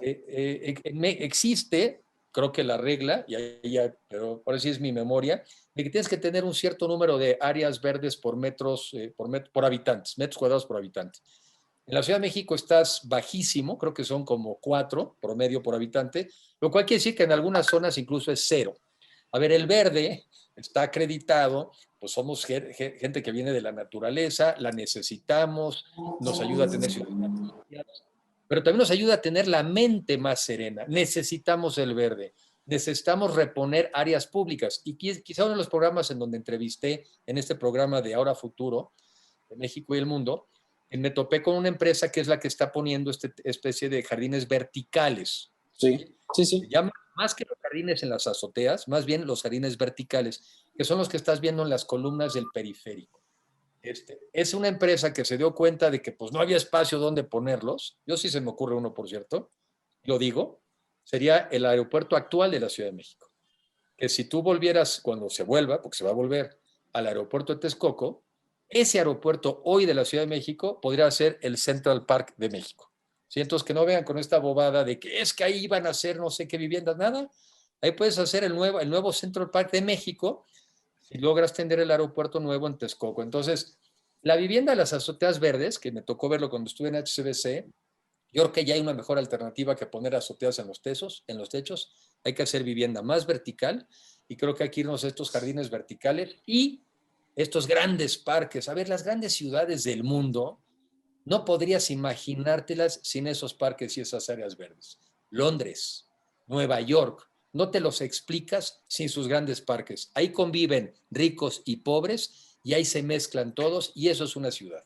Existe, creo que la regla, pero por así es mi memoria, de que tienes que tener un cierto número de áreas verdes por habitantes, metros cuadrados por habitante. En la Ciudad de México estás bajísimo, creo que son como 4 promedio por habitante, lo cual quiere decir que en algunas zonas incluso es 0. A ver, el verde está acreditado, pues somos gente que viene de la naturaleza, la necesitamos, nos ayuda a tener ciudadanía, pero también nos ayuda a tener la mente más serena. Necesitamos el verde, necesitamos reponer áreas públicas. Y quizá uno de los programas en donde entrevisté, en este programa de Ahora Futuro, México y el mundo, y me topé con una empresa que es la que está poniendo esta especie de jardines verticales. Sí, sí, sí. Se llama más que los jardines en las azoteas, más bien los jardines verticales, que son los que estás viendo en las columnas del periférico. Es una empresa que se dio cuenta de que pues no había espacio donde ponerlos. Yo sí se me ocurre uno, por cierto, lo digo, sería el aeropuerto actual de la Ciudad de México. Que si tú volvieras, cuando se vuelva, porque se va a volver al aeropuerto de Texcoco, ese aeropuerto hoy de la Ciudad de México podría ser el Central Park de México. ¿Sí? Entonces, que no vean con esta bobada de que es que ahí iban a hacer no sé qué viviendas, nada. Ahí puedes hacer el nuevo Central Park de México si logras tener el aeropuerto nuevo en Texcoco. Entonces, la vivienda de las azoteas verdes, que me tocó verlo cuando estuve en HCBC, yo creo que ya hay una mejor alternativa que poner azoteas en los techos. Hay que hacer vivienda más vertical y creo que hay que irnos a estos jardines verticales y estos grandes parques. A ver, las grandes ciudades del mundo, no podrías imaginártelas sin esos parques y esas áreas verdes. Londres, Nueva York, no te los explicas sin sus grandes parques. Ahí conviven ricos y pobres y ahí se mezclan todos y eso es una ciudad.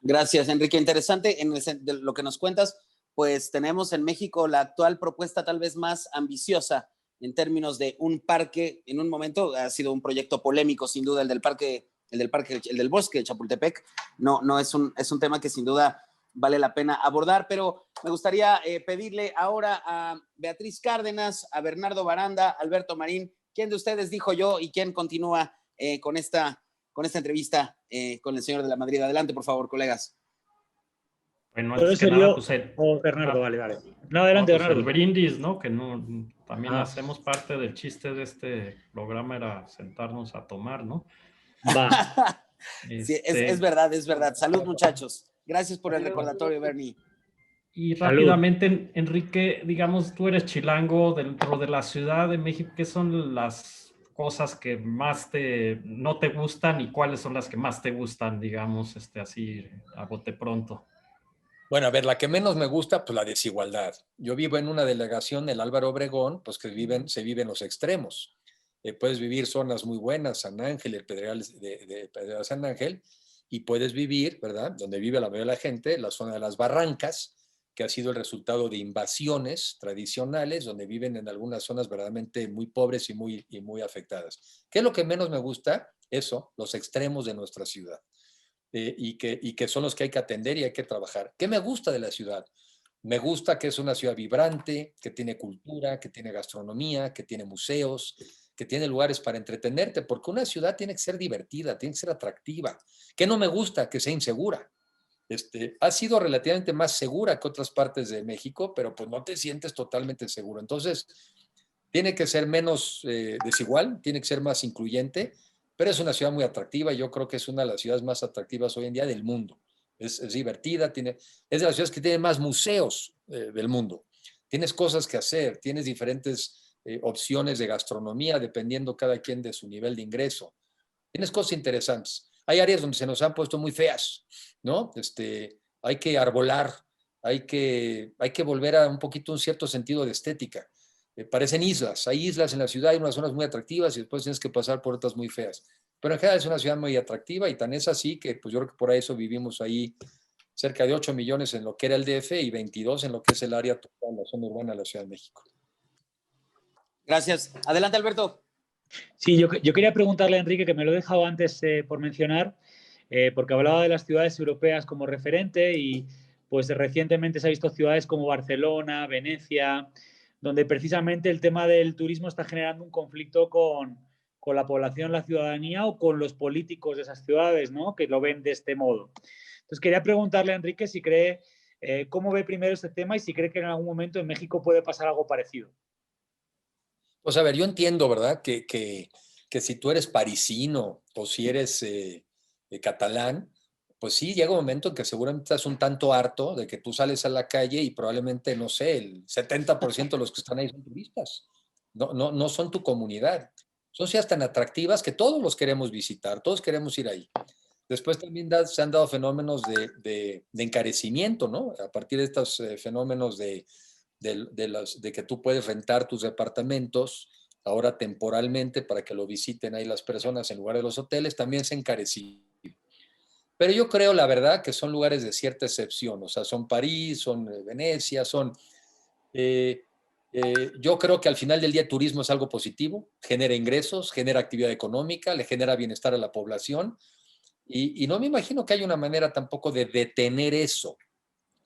Gracias, Enrique. Interesante de lo que nos cuentas, pues tenemos en México la actual propuesta tal vez más ambiciosa en términos de un parque. En un momento ha sido un proyecto polémico, sin duda, el del bosque de Chapultepec. No es un tema que sin duda vale la pena abordar, pero me gustaría pedirle ahora a Beatriz Cárdenas, a Bernardo Baranda, a Alberto Marín, ¿quién de ustedes dijo yo y quién continúa con esta entrevista con el señor de la Madrid? Adelante, por favor, colegas. Bueno, antes que nada, pues Bernardo, vale. No, adelante, pues Bernardo. el brindis, ¿no? Que no, también hacemos parte del chiste de este programa, era sentarnos a tomar, ¿no? Va. Sí, es verdad. Salud, muchachos. Gracias por el recordatorio, Bernie. Y rápidamente, Enrique, digamos, tú eres chilango dentro de la Ciudad de México. ¿Qué son las cosas que más no te gustan y cuáles son las que más te gustan, digamos, así a bote pronto? Bueno, a ver, la que menos me gusta, pues la desigualdad. Yo vivo en una delegación, el Álvaro Obregón, pues que se viven los extremos. Puedes vivir zonas muy buenas, San Ángel, el Pedregal de Pedregal San Ángel, y puedes vivir, ¿verdad?, donde vive la mayoría de la gente, la zona de las barrancas, que ha sido el resultado de invasiones tradicionales, donde viven en algunas zonas verdaderamente muy pobres y muy afectadas. ¿Qué es lo que menos me gusta? Eso, los extremos de nuestra ciudad. Y que son los que hay que atender y hay que trabajar. ¿Qué me gusta de la ciudad? Me gusta que es una ciudad vibrante, que tiene cultura, que tiene gastronomía, que tiene museos, que tiene lugares para entretenerte, porque una ciudad tiene que ser divertida, tiene que ser atractiva. ¿Qué no me gusta? Que sea insegura. Ha sido relativamente más segura que otras partes de México, pero pues no te sientes totalmente seguro. Entonces, tiene que ser menos desigual, tiene que ser más incluyente, pero es una ciudad muy atractiva. Yo creo que es una de las ciudades más atractivas hoy en día del mundo. Es divertida, es de las ciudades que tienen más museos del mundo. Tienes cosas que hacer, tienes diferentes opciones de gastronomía, dependiendo cada quien de su nivel de ingreso. Tienes cosas interesantes. Hay áreas donde se nos han puesto muy feas, ¿no? Hay que arbolar, hay que volver a un poquito un cierto sentido de estética. Parecen islas, hay islas en la ciudad, hay unas zonas muy atractivas y después tienes que pasar por otras muy feas. Pero en general es una ciudad muy atractiva y tan es así que pues yo creo que por eso vivimos ahí cerca de 8 millones en lo que era el DF y 22 en lo que es el área total, la zona urbana de la Ciudad de México. Gracias. Adelante, Alberto. Sí, yo quería preguntarle a Enrique, que me lo he dejado antes por mencionar, porque hablaba de las ciudades europeas como referente y pues recientemente se ha visto ciudades como Barcelona, Venecia, donde precisamente el tema del turismo está generando un conflicto con la población, la ciudadanía o con los políticos de esas ciudades, ¿no?, que lo ven de este modo. Entonces quería preguntarle a Enrique si cree, cómo ve primero este tema y si cree que en algún momento en México puede pasar algo parecido. Pues a ver, yo entiendo, ¿verdad?, que si tú eres parisino o si eres catalán, pues sí, llega un momento en que seguramente estás un tanto harto de que tú sales a la calle y probablemente, no sé, el 70% de los que están ahí son turistas. No son tu comunidad. Son ciudades tan atractivas que todos los queremos visitar, todos queremos ir ahí. Después también se han dado fenómenos de encarecimiento, ¿no? A partir de estos fenómenos de que tú puedes rentar tus departamentos ahora temporalmente para que lo visiten ahí las personas en lugar de los hoteles, también se ha encarecido. Pero yo creo, la verdad, que son lugares de cierta excepción. O sea, son París, son Venecia, son... yo creo que al final del día el turismo es algo positivo, genera ingresos, genera actividad económica, le genera bienestar a la población y no me imagino que haya una manera tampoco de detener eso,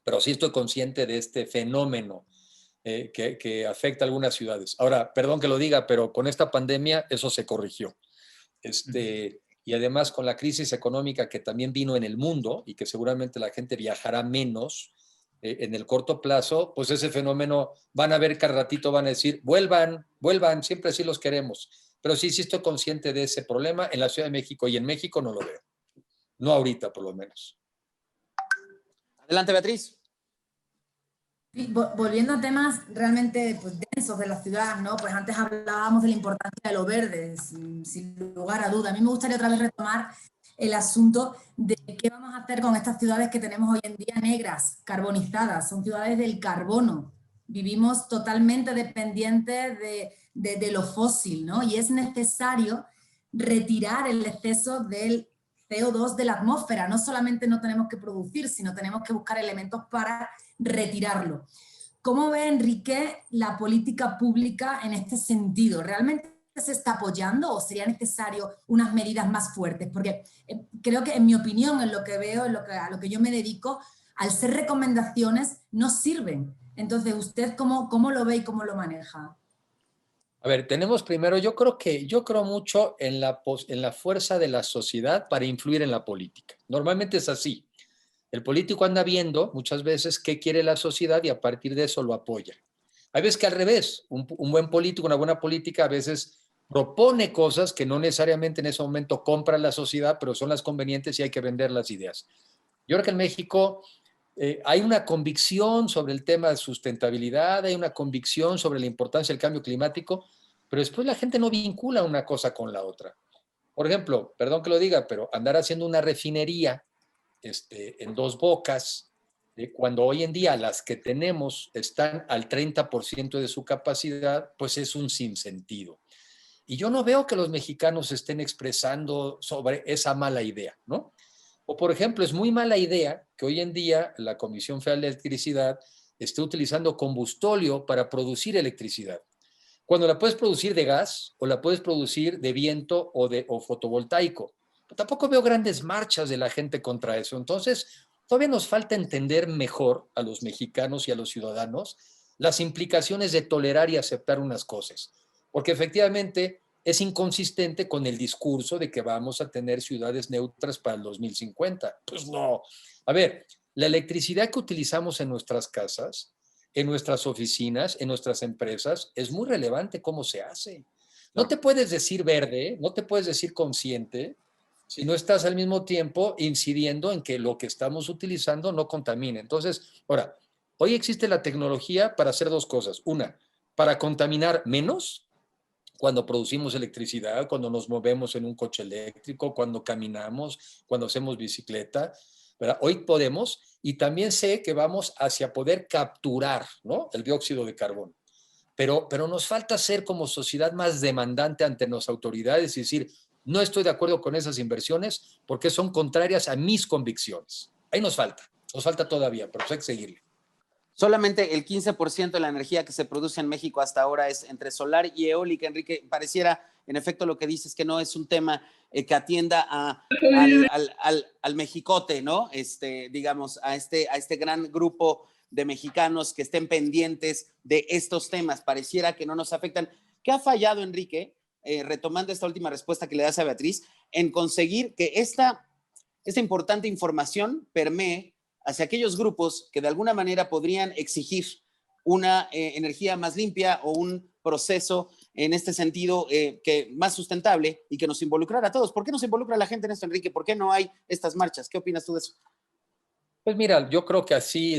pero sí estoy consciente de este fenómeno que afecta a algunas ciudades. Ahora, perdón que lo diga, pero con esta pandemia eso se corrigió. Y además con la crisis económica que también vino en el mundo y que seguramente la gente viajará menos, en el corto plazo, pues ese fenómeno van a ver que al ratito van a decir, vuelvan, vuelvan, siempre sí los queremos. Pero sí estoy consciente de ese problema en la Ciudad de México y en México no lo veo. No ahorita, por lo menos. Adelante, Beatriz. Volviendo a temas realmente pues, densos de la ciudad, ¿no? Pues antes hablábamos de la importancia de lo verde, sin lugar a duda. A mí me gustaría otra vez retomar el asunto de qué vamos a hacer con estas ciudades que tenemos hoy en día negras, carbonizadas, son ciudades del carbono. Vivimos totalmente dependientes de lo fósil, ¿no? Y es necesario retirar el exceso del CO2 de la atmósfera. No solamente no tenemos que producir, sino tenemos que buscar elementos para retirarlo. ¿Cómo ve, Enrique, la política pública en este sentido? ¿Realmente se está apoyando o sería necesario unas medidas más fuertes? Porque creo que, en mi opinión, en lo que veo, a lo que yo me dedico, al ser recomendaciones, no sirven. Entonces, ¿usted cómo lo ve y cómo lo maneja? A ver, tenemos primero, yo creo mucho en la fuerza de la sociedad para influir en la política. Normalmente es así. El político anda viendo muchas veces qué quiere la sociedad y a partir de eso lo apoya. Hay veces que al revés, un buen político, una buena política a veces propone cosas que no necesariamente en ese momento compra la sociedad, pero son las convenientes y hay que vender las ideas. Yo creo que en México hay una convicción sobre el tema de sustentabilidad, hay una convicción sobre la importancia del cambio climático, pero después la gente no vincula una cosa con la otra. Por ejemplo, perdón que lo diga, pero andar haciendo una refinería en Dos Bocas, cuando hoy en día las que tenemos están al 30% de su capacidad, pues es un sinsentido. Y yo no veo que los mexicanos estén expresando sobre esa mala idea, ¿no? O, por ejemplo, es muy mala idea que hoy en día la Comisión Federal de Electricidad esté utilizando combustóleo para producir electricidad. Cuando la puedes producir de gas o la puedes producir de viento o fotovoltaico. Pero tampoco veo grandes marchas de la gente contra eso. Entonces, todavía nos falta entender mejor a los mexicanos y a los ciudadanos las implicaciones de tolerar y aceptar unas cosas. Porque efectivamente es inconsistente con el discurso de que vamos a tener ciudades neutras para el 2050. Pues no. A ver, la electricidad que utilizamos en nuestras casas, en nuestras oficinas, en nuestras empresas, es muy relevante cómo se hace. No te puedes decir verde, no te puedes decir consciente, si no estás al mismo tiempo incidiendo en que lo que estamos utilizando no contamine. Entonces, ahora, hoy existe la tecnología para hacer dos cosas. Una, para contaminar menos, cuando producimos electricidad, cuando nos movemos en un coche eléctrico, cuando caminamos, cuando hacemos bicicleta, ¿verdad? Hoy podemos, y también sé que vamos hacia poder capturar, ¿no?, el dióxido de carbono. Pero nos falta ser como sociedad más demandante ante las autoridades y decir, no estoy de acuerdo con esas inversiones porque son contrarias a mis convicciones. Ahí nos falta todavía, pero hay que seguirle. Solamente el 15% de la energía que se produce en México hasta ahora es entre solar y eólica. Enrique, pareciera, en efecto, lo que dices, que no es un tema que atienda al mexicote, ¿no? Digamos, a este gran grupo de mexicanos que estén pendientes de estos temas. Pareciera que no nos afectan. ¿Qué ha fallado, Enrique, retomando esta última respuesta que le das a Beatriz, en conseguir que esta importante información permee hacia aquellos grupos que de alguna manera podrían exigir una energía más limpia o un proceso en este sentido que más sustentable y que nos involucrara a todos? ¿Por qué nos involucra la gente en esto, Enrique? ¿Por qué no hay estas marchas? ¿Qué opinas tú de eso? Pues mira, yo creo que así,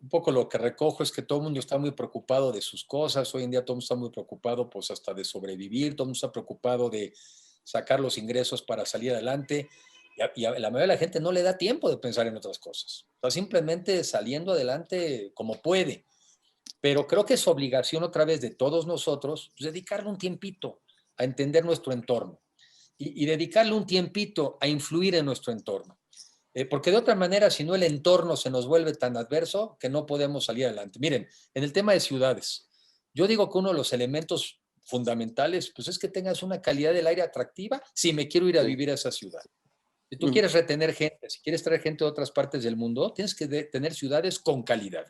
un poco lo que recojo es que todo el mundo está muy preocupado de sus cosas. Hoy en día todo el mundo está muy preocupado, pues hasta de sobrevivir, todo el mundo está preocupado de sacar los ingresos para salir adelante. Y a la mayoría de la gente no le da tiempo de pensar en otras cosas. Está simplemente saliendo adelante como puede. Pero creo que es obligación otra vez de todos nosotros pues, dedicarle un tiempito a entender nuestro entorno y dedicarle un tiempito a influir en nuestro entorno. Porque de otra manera, si no, el entorno se nos vuelve tan adverso que no podemos salir adelante. Miren, en el tema de ciudades, yo digo que uno de los elementos fundamentales, pues es que tengas una calidad del aire atractiva si me quiero ir a vivir a esa ciudad. Si tú quieres retener gente, si quieres traer gente de otras partes del mundo, tienes que tener ciudades con calidad.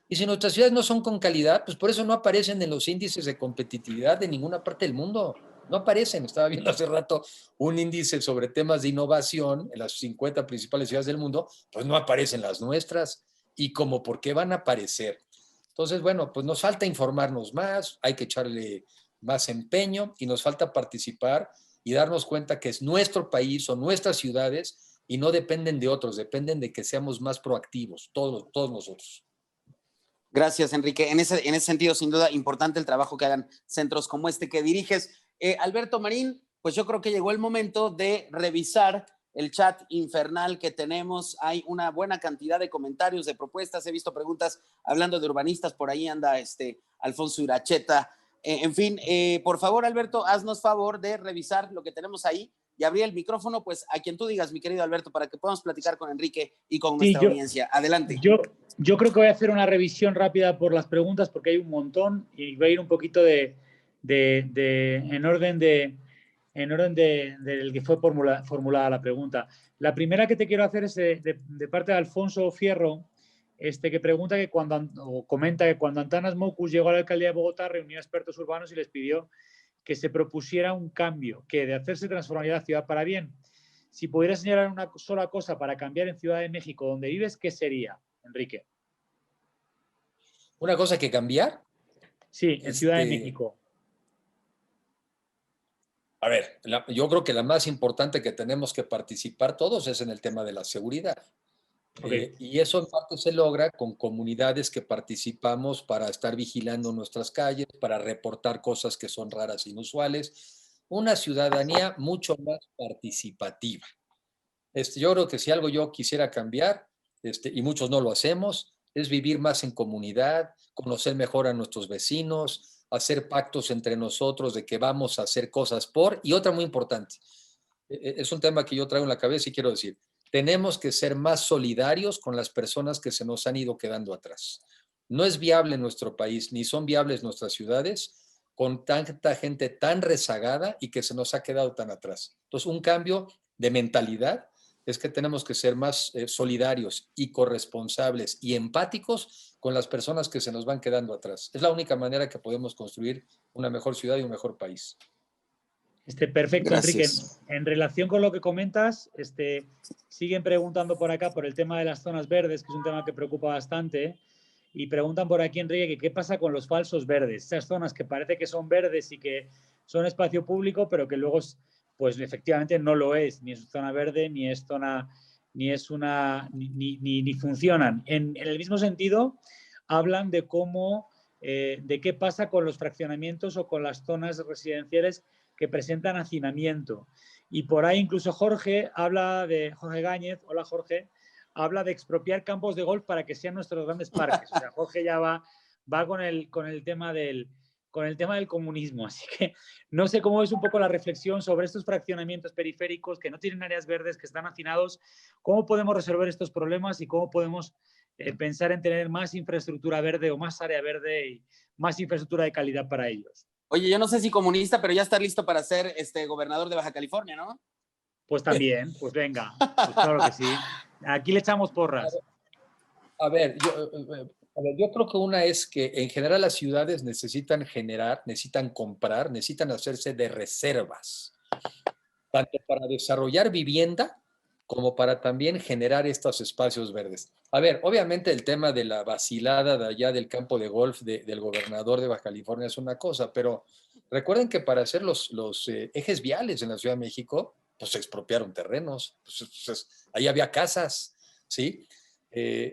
Y si nuestras ciudades no son con calidad, pues por eso no aparecen en los índices de competitividad de ninguna parte del mundo. No aparecen. Estaba viendo hace rato un índice sobre temas de innovación en las 50 principales ciudades del mundo, pues no aparecen las nuestras. Y como, ¿por qué van a aparecer? Entonces, bueno, pues nos falta informarnos más, hay que echarle más empeño y nos falta participar y darnos cuenta que es nuestro país o nuestras ciudades y no dependen de otros, dependen de que seamos más proactivos, todos nosotros. Gracias, Enrique. En ese sentido, sin duda, importante el trabajo que hagan centros como este que diriges. Alberto Marín, pues yo creo que llegó el momento de revisar el chat infernal que tenemos. Hay una buena cantidad de comentarios, de propuestas. He visto preguntas hablando de urbanistas. Por ahí anda Alfonso Iracheta. En fin, por favor, Alberto, haznos favor de revisar lo que tenemos ahí y abrir el micrófono, pues a quien tú digas, mi querido Alberto, para que podamos platicar con Enrique y con nuestra audiencia. Adelante. Yo creo que voy a hacer una revisión rápida por las preguntas porque hay un montón y voy a ir un poquito en orden del que fue formulada la pregunta. La primera que te quiero hacer es de parte de Alfonso Fierro, que pregunta comenta que cuando Antanas Mockus llegó a la alcaldía de Bogotá, reunió a expertos urbanos y les pidió que se propusiera un cambio, que de hacerse transformaría la ciudad para bien. Si pudieras señalar una sola cosa para cambiar en Ciudad de México, donde vives, ¿qué sería, Enrique? ¿Una cosa que cambiar? Sí, en Ciudad de México. A ver, yo creo que la más importante que tenemos que participar todos es en el tema de la seguridad. Okay. Y eso en parte se logra con comunidades que participamos para estar vigilando nuestras calles, para reportar cosas que son raras e inusuales. Una ciudadanía mucho más participativa. Yo creo que si algo yo quisiera cambiar, y muchos no lo hacemos, es vivir más en comunidad, conocer mejor a nuestros vecinos, hacer pactos entre nosotros de que vamos a hacer cosas por. Y otra muy importante, es un tema que yo traigo en la cabeza y quiero decir, tenemos que ser más solidarios con las personas que se nos han ido quedando atrás. No es viable en nuestro país, ni son viables nuestras ciudades con tanta gente tan rezagada y que se nos ha quedado tan atrás. Entonces, un cambio de mentalidad es que tenemos que ser más solidarios y corresponsables y empáticos con las personas que se nos van quedando atrás. Es la única manera que podemos construir una mejor ciudad y un mejor país. Perfecto, Gracias. Enrique. En relación con lo que comentas, siguen preguntando por acá por el tema de las zonas verdes, que es un tema que preocupa bastante, y preguntan por aquí, Enrique, que qué pasa con los falsos verdes, esas zonas que parece que son verdes y que son espacio público, pero que luego, pues efectivamente no lo es, ni es zona verde, ni es zona, ni funcionan. En el mismo sentido, hablan de cómo, de qué pasa con los fraccionamientos o con las zonas residenciales que presentan hacinamiento. Y por ahí incluso Jorge Gáñez, hola Jorge, habla de expropiar campos de golf para que sean nuestros grandes parques. O sea, Jorge ya va con el tema del comunismo. Así que no sé cómo es un poco la reflexión sobre estos fraccionamientos periféricos que no tienen áreas verdes, que están hacinados. ¿Cómo podemos resolver estos problemas y cómo podemos pensar en tener más infraestructura verde o más área verde y más infraestructura de calidad para ellos? Oye, yo no sé si comunista, pero ya está listo para ser gobernador de Baja California, ¿no? Pues también, pues venga, pues claro que sí. Aquí le echamos porras. A ver, yo creo que una es que en general las ciudades necesitan comprar, necesitan hacerse de reservas, tanto para desarrollar vivienda como para también generar estos espacios verdes. A ver, obviamente el tema de la vacilada de allá del campo de golf del gobernador de Baja California es una cosa, pero recuerden que para hacer los ejes viales en la Ciudad de México, pues se expropiaron terrenos, ahí había casas, ¿sí?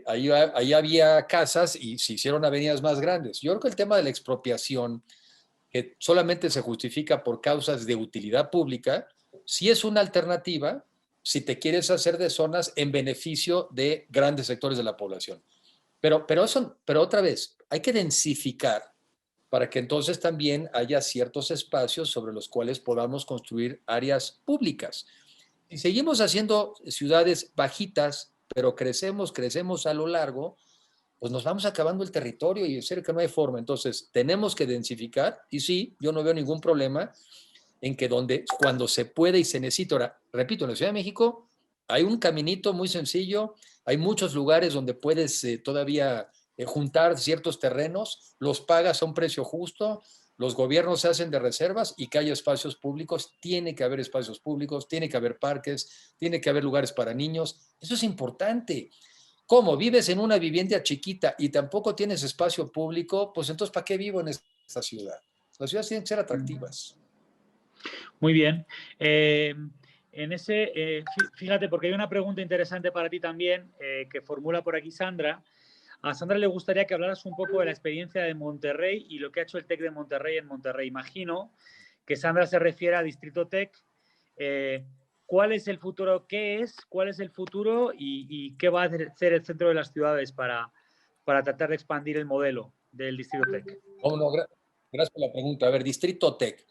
Ahí había casas y se hicieron avenidas más grandes. Yo creo que el tema de la expropiación, que solamente se justifica por causas de utilidad pública, sí es una alternativa si te quieres hacer de zonas en beneficio de grandes sectores de la población. Pero otra vez, hay que densificar para que entonces también haya ciertos espacios sobre los cuales podamos construir áreas públicas. Si seguimos haciendo ciudades bajitas, pero crecemos a lo largo, pues nos vamos acabando el territorio y en serio que no hay forma. Entonces, tenemos que densificar y sí, yo no veo ningún problema en que cuando se puede y se necesita. Ahora, repito, en la Ciudad de México hay un caminito muy sencillo, hay muchos lugares donde puedes todavía juntar ciertos terrenos, los pagas a un precio justo, los gobiernos se hacen de reservas y que haya espacios públicos, tiene que haber espacios públicos, tiene que haber parques, tiene que haber lugares para niños, eso es importante. ¿Cómo? ¿Vives en una vivienda chiquita y tampoco tienes espacio público? Pues entonces, ¿para qué vivo en esta ciudad? Las ciudades tienen que ser atractivas. Muy bien. Fíjate, porque hay una pregunta interesante para ti también que formula por aquí Sandra. A Sandra le gustaría que hablaras un poco de la experiencia de Monterrey y lo que ha hecho el TEC de Monterrey en Monterrey. Imagino que Sandra se refiere a Distrito TEC. ¿Cuál es el futuro? ¿Qué es? ¿Cuál es el futuro? ¿Y qué va a hacer el centro de las ciudades para tratar de expandir el modelo del Distrito TEC? Gracias por la pregunta. A ver, Distrito TEC.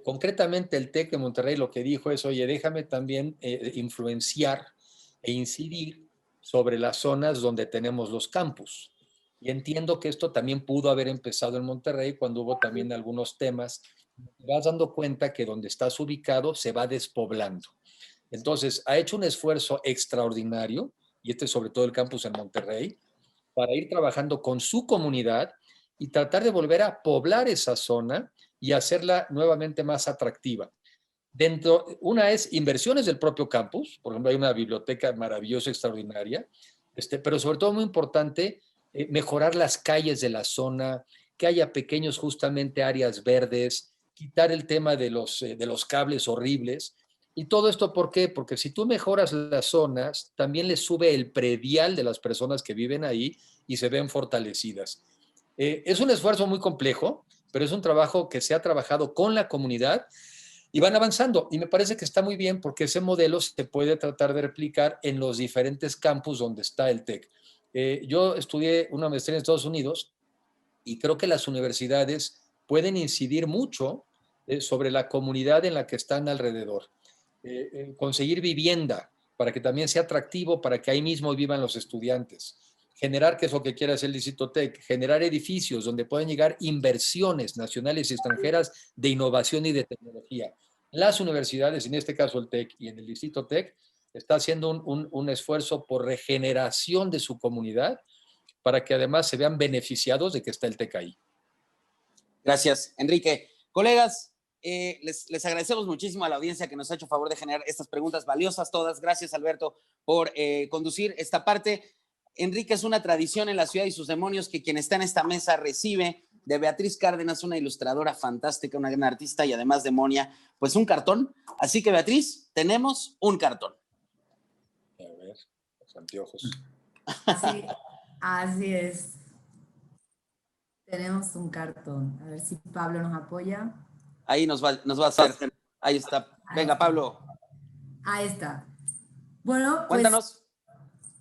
Concretamente el TEC de Monterrey lo que dijo es, oye, déjame también influenciar e incidir sobre las zonas donde tenemos los campus. Y entiendo que esto también pudo haber empezado en Monterrey cuando hubo también algunos temas. Te vas dando cuenta que donde estás ubicado se va despoblando. Entonces, ha hecho un esfuerzo extraordinario, y este es sobre todo el campus en Monterrey, para ir trabajando con su comunidad y tratar de volver a poblar esa zona y hacerla nuevamente más atractiva. Una es inversiones del propio campus, por ejemplo, hay una biblioteca maravillosa, extraordinaria, pero sobre todo muy importante, mejorar las calles de la zona, que haya pequeños justamente áreas verdes, quitar el tema de los cables horribles. Y todo esto, ¿por qué? Porque si tú mejoras las zonas, también le sube el predial de las personas que viven ahí y se ven fortalecidas. Es un esfuerzo muy complejo, pero es un trabajo que se ha trabajado con la comunidad y van avanzando. Y me parece que está muy bien porque ese modelo se puede tratar de replicar en los diferentes campus donde está el TEC. Yo estudié una maestría en Estados Unidos y creo que las universidades pueden incidir mucho sobre la comunidad en la que están alrededor. Conseguir vivienda para que también sea atractivo, para que ahí mismo vivan los estudiantes. Generar, que es lo que quiere hacer el Distrito TEC, generar edificios donde pueden llegar inversiones nacionales y extranjeras de innovación y de tecnología. Las universidades, en este caso el TEC y en el Distrito TEC, está haciendo un esfuerzo por regeneración de su comunidad para que además se vean beneficiados de que está el TEC ahí. Gracias, Enrique. Colegas, les agradecemos muchísimo a la audiencia que nos ha hecho favor de generar estas preguntas valiosas todas. Gracias, Alberto, por conducir esta parte. Enrique, es una tradición en La Ciudad y sus demonios que quien está en esta mesa recibe de Beatriz Cárdenas, una ilustradora fantástica, una gran artista y además demonia, pues un cartón. Así que, Beatriz, tenemos un cartón. A ver, los anteojos. Sí, así es. Tenemos un cartón. A ver si Pablo nos apoya. Ahí nos va a hacer. Ahí está. Venga, Pablo. Ahí está. Bueno, pues, cuéntanos.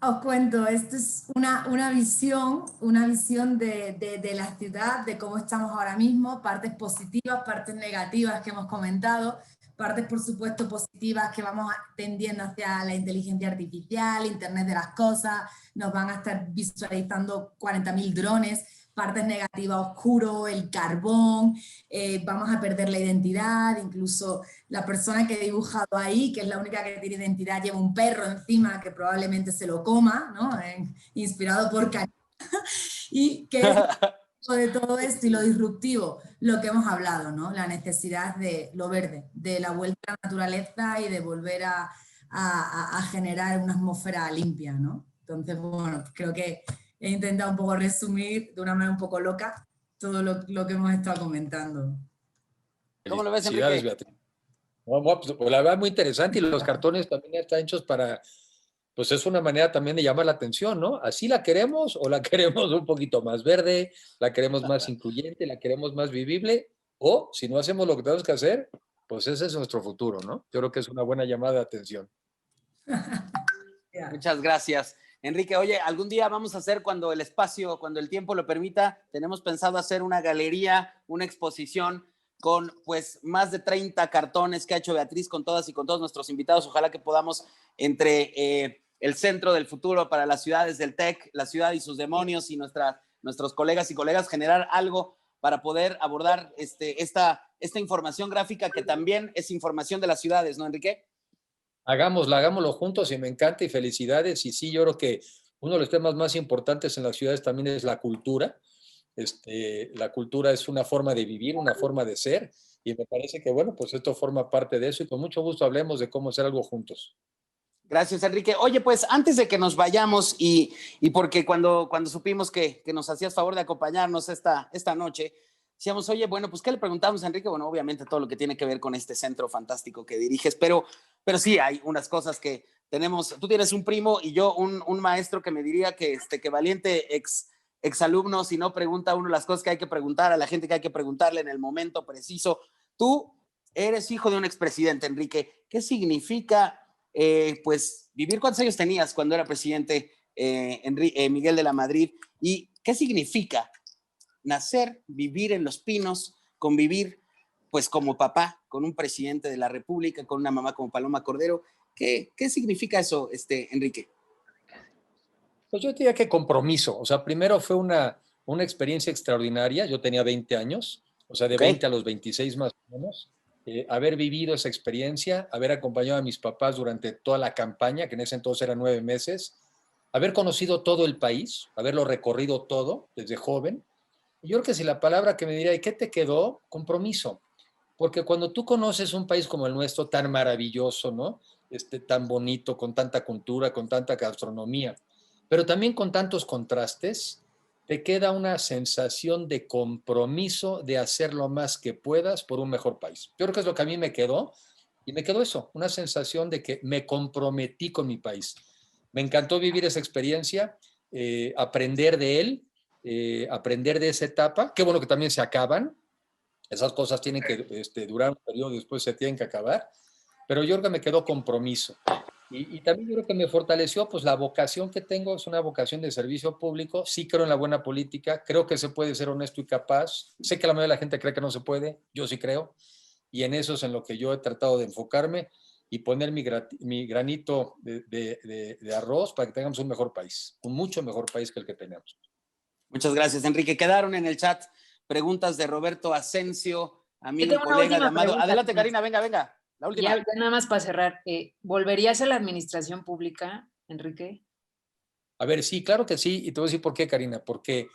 Os cuento, esto es una visión de la ciudad, de cómo estamos ahora mismo, partes positivas, partes negativas que hemos comentado, partes por supuesto positivas que vamos tendiendo hacia la inteligencia artificial, Internet de las cosas, nos van a estar visualizando 40.000 drones, partes negativas, oscuro, el carbón, vamos a perder la identidad, incluso la persona que he dibujado ahí, que es la única que tiene identidad, lleva un perro encima que probablemente se lo coma, ¿no? Inspirado por Cañón. Y que es de todo esto y lo disruptivo, lo que hemos hablado, ¿no? La necesidad de lo verde, de la vuelta a la naturaleza y de volver a generar una atmósfera limpia, ¿no? Entonces, bueno, creo que he intentado un poco resumir de una manera un poco loca todo lo que hemos estado comentando. ¿Cómo lo ves, Enrique? Beatriz. Bueno, pues, la verdad muy interesante y los cartones también están hechos para, pues es una manera también de llamar la atención, ¿no? ¿Así la queremos o la queremos un poquito más verde, la queremos más incluyente, la queremos más vivible? O si no hacemos lo que tenemos que hacer, pues ese es nuestro futuro, ¿no? Yo creo que es una buena llamada de atención. Muchas gracias. Enrique, oye, algún día vamos a hacer cuando el espacio, cuando el tiempo lo permita, tenemos pensado hacer una galería, una exposición con pues más de 30 cartones que ha hecho Beatriz con todas y con todos nuestros invitados. Ojalá que podamos entre el Centro del Futuro para las ciudades del TEC, la ciudad y sus demonios y nuestros colegas y colegas generar algo para poder abordar esta información gráfica que también es información de las ciudades, ¿no, Enrique? Hagámoslo juntos y me encanta y felicidades. Y sí, yo creo que uno de los temas más importantes en las ciudades también es la cultura. La cultura es una forma de vivir, una forma de ser, y me parece que, bueno, pues esto forma parte de eso y con mucho gusto hablemos de cómo hacer algo juntos. Gracias, Enrique. Oye, pues antes de que nos vayamos y porque cuando supimos que nos hacías favor de acompañarnos esta noche, decíamos, oye, bueno, pues ¿qué le preguntamos a Enrique? Bueno, obviamente todo lo que tiene que ver con este centro fantástico que diriges, pero sí hay unas cosas que tenemos. Tú tienes un primo y yo un maestro que me diría que valiente exalumno, si no pregunta uno las cosas que hay que preguntar a la gente que hay que preguntarle en el momento preciso. Tú eres hijo de un expresidente, Enrique. ¿Qué significa pues vivir? ¿Cuántos años tenías cuando era presidente Miguel de la Madrid? ¿Y qué significa nacer, vivir en Los Pinos, convivir pues como papá con un presidente de la República, con una mamá como Paloma Cordero? ¿Qué significa eso, Enrique? Pues yo diría que compromiso. O sea, primero fue una experiencia extraordinaria. Yo tenía 20 años, o sea, de 20 a los 26 más o menos. Haber vivido esa experiencia, haber acompañado a mis papás durante toda la campaña, que en ese entonces eran 9 meses, haber conocido todo el país, haberlo recorrido todo desde joven. Yo creo que si la palabra que me diría, ¿y qué te quedó? Compromiso. Porque cuando tú conoces un país como el nuestro, tan maravilloso, ¿no? Tan bonito, con tanta cultura, con tanta gastronomía, pero también con tantos contrastes, te queda una sensación de compromiso de hacer lo más que puedas por un mejor país. Yo creo que es lo que a mí me quedó, y me quedó eso, una sensación de que me comprometí con mi país. Me encantó vivir esa experiencia, aprender de él, aprender de esa etapa. Qué bueno que también se acaban. Esas cosas tienen que durar un periodo y después se tienen que acabar. Pero yo creo que me quedó compromiso. Y también yo creo que me fortaleció pues la vocación que tengo, es una vocación de servicio público. Sí creo en la buena política, creo que se puede ser honesto y capaz. Sé que la mayoría de la gente cree que no se puede, yo sí creo. Y en eso es en lo que yo he tratado de enfocarme y poner mi granito de arroz para que tengamos un mejor país, un mucho mejor país que el que tenemos. Muchas gracias, Enrique. Quedaron en el chat preguntas de Roberto Asensio, amigo y tengo una colega última llamado. pregunta. Adelante, Karina, venga. La última. Ya nada más para cerrar, ¿volverías a la administración pública, Enrique? A ver, sí, claro que sí, y te voy a decir por qué, Karina, porque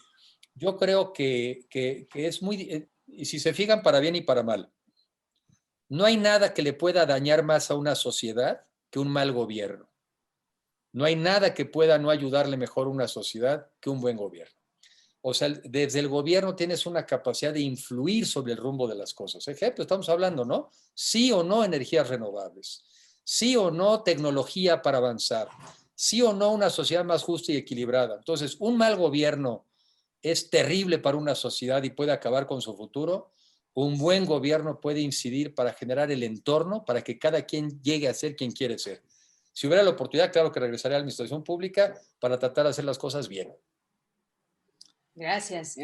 yo creo que es muy, y si se fijan para bien y para mal, no hay nada que le pueda dañar más a una sociedad que un mal gobierno. No hay nada que pueda no ayudarle mejor a una sociedad que un buen gobierno. O sea, desde el gobierno tienes una capacidad de influir sobre el rumbo de las cosas. Ejemplo, estamos hablando, ¿no? Sí o no energías renovables, sí o no tecnología para avanzar, sí o no una sociedad más justa y equilibrada. Entonces, un mal gobierno es terrible para una sociedad y puede acabar con su futuro. Un buen gobierno puede incidir para generar el entorno para que cada quien llegue a ser quien quiere ser. Si hubiera la oportunidad, claro que regresaría a la administración pública para tratar de hacer las cosas bien. Gracias.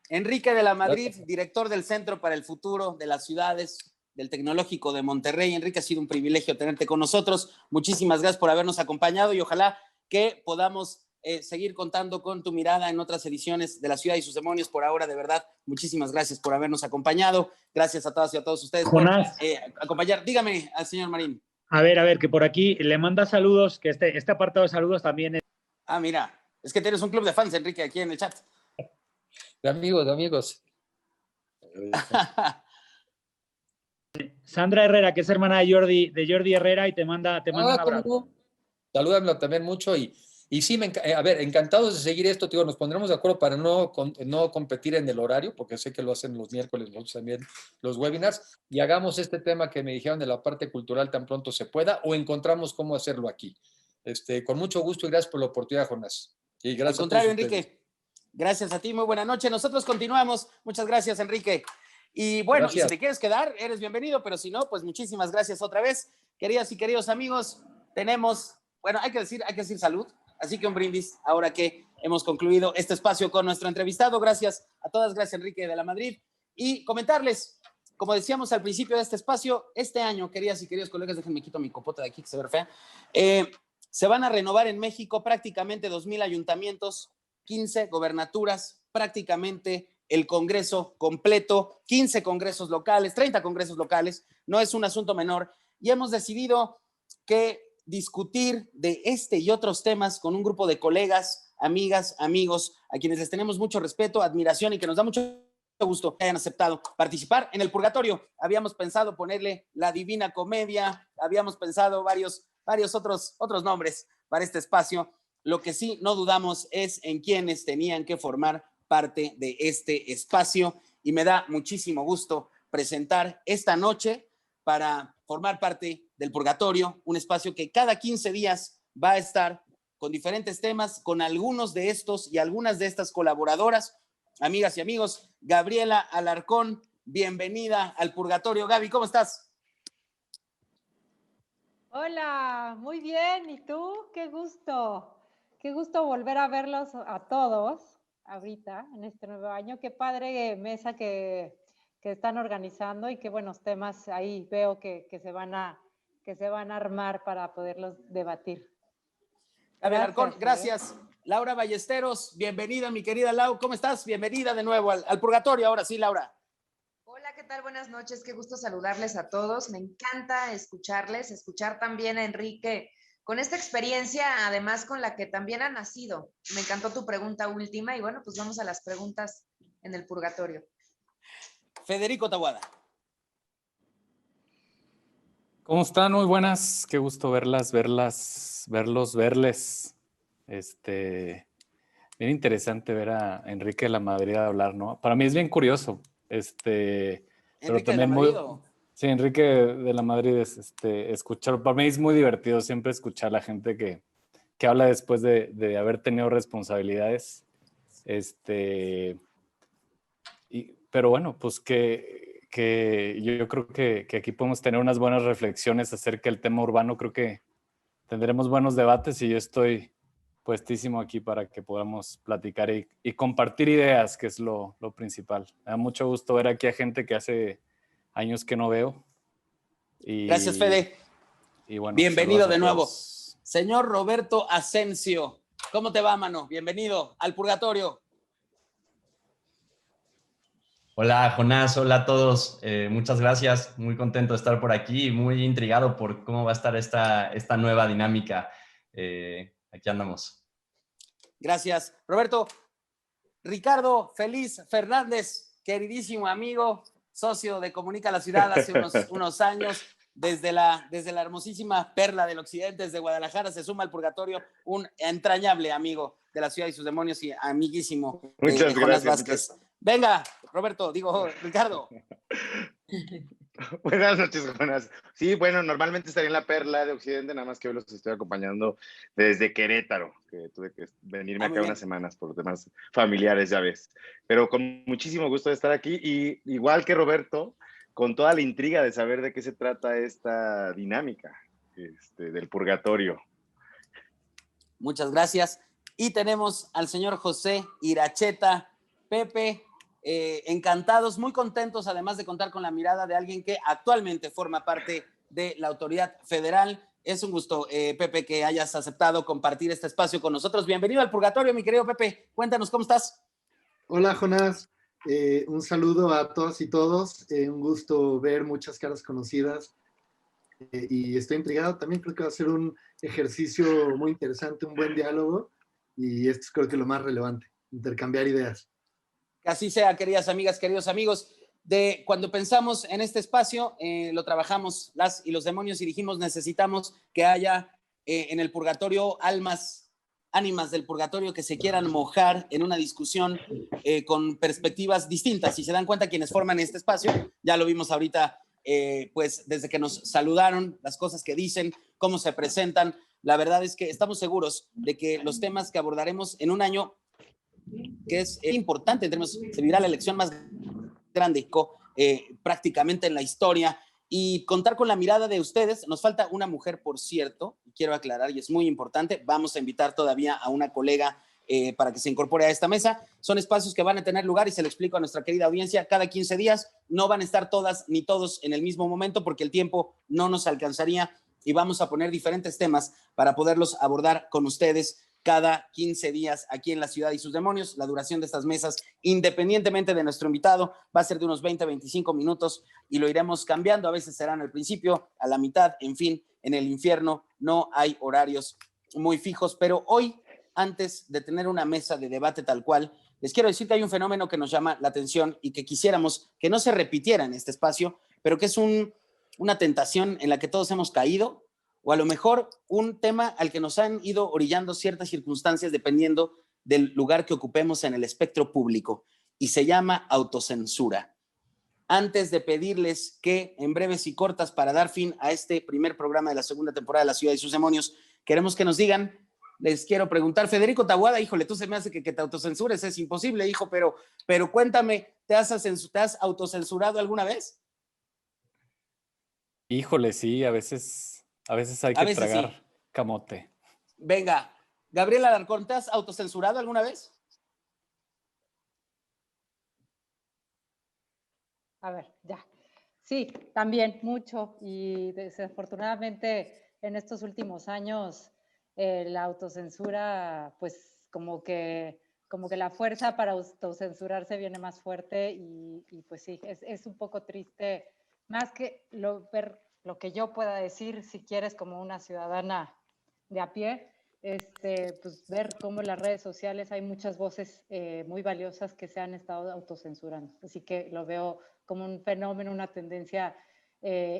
Enrique de la Madrid, director del Centro para el Futuro de las Ciudades del Tecnológico de Monterrey. Enrique, ha sido un privilegio tenerte con nosotros. Muchísimas gracias por habernos acompañado y ojalá que podamos seguir contando con tu mirada en otras ediciones de La Ciudad y sus Demonios. Por ahora, de verdad, muchísimas gracias por habernos acompañado. Gracias a todas y a todos ustedes Jonás, por acompañar. Dígame al señor Marín. A ver, que por aquí le manda saludos, que este apartado de saludos también es... Ah, mira, es que tienes un club de fans, Enrique, aquí en el chat. De amigos. Sandra Herrera, que es hermana de Jordi Herrera, y te manda un abrazo. No. Salúdamelo también mucho y sí, a ver, encantados de seguir esto, tío, nos pondremos de acuerdo para no competir en el horario, porque sé que lo hacen los miércoles, nosotros también, los webinars, y hagamos este tema que me dijeron de la parte cultural tan pronto se pueda, o encontramos cómo hacerlo aquí. Con mucho gusto y gracias por la oportunidad, Jonás. Y gracias. Al contrario, Enrique, gracias a ti, muy buena noche. Nosotros continuamos. Muchas gracias, Enrique. Y bueno, y si te quieres quedar, eres bienvenido, pero si no, pues muchísimas gracias otra vez. Queridas y queridos amigos, tenemos, bueno, hay que decir salud. Así que un brindis ahora que hemos concluido este espacio con nuestro entrevistado. Gracias a todas, gracias Enrique de la Madrid. Y comentarles como decíamos al principio de este espacio, este año, queridas y queridos colegas, déjenme quito mi copota de aquí que se ve fea, se van a renovar en México prácticamente 2,000 ayuntamientos, 15 gobernaturas, prácticamente el Congreso completo, 15 congresos locales, 30 congresos locales, no es un asunto menor, y hemos decidido que discutir de este y otros temas con un grupo de colegas, amigas, amigos, a quienes les tenemos mucho respeto, admiración y que nos da mucho gusto que hayan aceptado participar en el Purgatorio. Habíamos pensado ponerle la Divina Comedia, habíamos pensado varios otros nombres para este espacio. Lo que sí no dudamos es en quienes tenían que formar parte de este espacio, y me da muchísimo gusto presentar esta noche para formar parte del Purgatorio, un espacio que cada 15 días va a estar con diferentes temas, con algunos de estos y algunas de estas colaboradoras, amigas y amigos. Gabriela Alarcón, bienvenida al Purgatorio. Gaby, ¿cómo estás? Hola, muy bien. ¿Y tú? Qué gusto volver a verlos a todos ahorita en este nuevo año. Qué padre mesa que están organizando y qué buenos temas ahí veo que se van a armar para poderlos debatir. Gabriela Alarcón, gracias. Laura Ballesteros, bienvenida, mi querida Lau. ¿Cómo estás? Bienvenida de nuevo al Purgatorio. Ahora sí, Laura. Hola, ¿qué tal? Buenas noches, qué gusto saludarles a todos. Me encanta escucharles, escuchar también a Enrique con esta experiencia, además con la que también ha nacido. Me encantó tu pregunta última y bueno, pues vamos a las preguntas en el Purgatorio. Federico Taboada. ¿Cómo están? Muy buenas, qué gusto verles. Bien interesante ver a Enrique de la Madrid hablar, ¿no? Para mí es bien curioso, pero también muy... Sí, Enrique de la Madrid es escuchar, para mí es muy divertido siempre escuchar a la gente que habla después de haber tenido responsabilidades. Pero bueno, pues que yo creo que aquí podemos tener unas buenas reflexiones acerca del tema urbano. Creo que tendremos buenos debates y yo estoy puestísimo aquí para que podamos platicar y compartir ideas, que es lo principal. Me da mucho gusto ver aquí a gente que hace años que no veo. Gracias, Fede. Y bueno, bienvenido de nuevo. Señor Roberto Asensio, ¿cómo te va, mano? Bienvenido al Purgatorio. Hola, Jonás, hola a todos. Muchas gracias, muy contento de estar por aquí y muy intrigado por cómo va a estar esta nueva dinámica. Aquí andamos. Gracias, Roberto. Ricardo Feliz Fernández, queridísimo amigo, socio de Comunica la Ciudad hace unos años, desde la hermosísima perla del occidente, desde Guadalajara, se suma al Purgatorio, un entrañable amigo de la ciudad y sus demonios y amiguísimo de Jonás Vázquez. Venga, Ricardo. Buenas noches, Jonás. Sí, bueno, normalmente estaría en la perla de occidente, nada más que hoy los estoy acompañando desde Querétaro, que tuve que venirme acá unas semanas por temas familiares, ya ves. Pero con muchísimo gusto de estar aquí y igual que Roberto, con toda la intriga de saber de qué se trata esta dinámica del Purgatorio. Muchas gracias. Y tenemos al señor José Iracheta. Pepe, encantados, muy contentos, además de contar con la mirada de alguien que actualmente forma parte de la autoridad federal. Es un gusto, Pepe, que hayas aceptado compartir este espacio con nosotros. Bienvenido al Purgatorio, mi querido Pepe. Cuéntanos, ¿cómo estás? Hola, Jonás. Un saludo a todas y todos. Un gusto ver muchas caras conocidas. Y estoy intrigado. También creo que va a ser un ejercicio muy interesante, un buen diálogo. Y esto es creo que lo más relevante, intercambiar ideas. Que así sea, queridas amigas, queridos amigos. Cuando pensamos en este espacio, lo trabajamos las y los demonios y dijimos necesitamos que haya en el Purgatorio ánimas del Purgatorio que se quieran mojar en una discusión con perspectivas distintas. Si se dan cuenta quienes forman este espacio, ya lo vimos ahorita, pues desde que nos saludaron, las cosas que dicen, cómo se presentan. La verdad es que estamos seguros de que los temas que abordaremos en un año que es importante, se vivirá la elección más grande prácticamente en la historia, y contar con la mirada de ustedes. Nos falta una mujer, por cierto, quiero aclarar, y es muy importante, vamos a invitar todavía a una colega para que se incorpore a esta mesa. Son espacios que van a tener lugar, y se lo explico a nuestra querida audiencia, cada 15 días. No van a estar todas ni todos en el mismo momento porque el tiempo no nos alcanzaría, y vamos a poner diferentes temas para poderlos abordar con ustedes cada 15 días aquí en La Ciudad y sus Demonios. La duración de estas mesas, independientemente de nuestro invitado, va a ser de unos 20-25 minutos y lo iremos cambiando. A veces serán al principio, a la mitad, en fin, en el infierno no hay horarios muy fijos. Pero hoy, antes de tener una mesa de debate tal cual, les quiero decir que hay un fenómeno que nos llama la atención y que quisiéramos que no se repitiera en este espacio, pero que es una tentación en la que todos hemos caído, o a lo mejor un tema al que nos han ido orillando ciertas circunstancias dependiendo del lugar que ocupemos en el espectro público, y se llama autocensura. Antes de pedirles que, en breves y cortas, para dar fin a este primer programa de la segunda temporada de La Ciudad y sus Demonios, queremos que nos digan, les quiero preguntar, Federico Taboada, híjole, tú se me hace que te autocensures, es imposible, hijo, pero cuéntame, ¿te has autocensurado alguna vez? Híjole, sí, a veces hay que tragar sí. Camote. Venga, Gabriela Alarcón, ¿te has autocensurado alguna vez? A ver, ya. Sí, también mucho, y desafortunadamente en estos últimos años la autocensura, pues como que la fuerza para autocensurarse viene más fuerte, y pues sí, es un poco triste, más que ver lo que yo pueda decir, si quieres, como una ciudadana de a pie, pues ver cómo en las redes sociales hay muchas voces muy valiosas que se han estado autocensurando. Así que lo veo como un fenómeno, una tendencia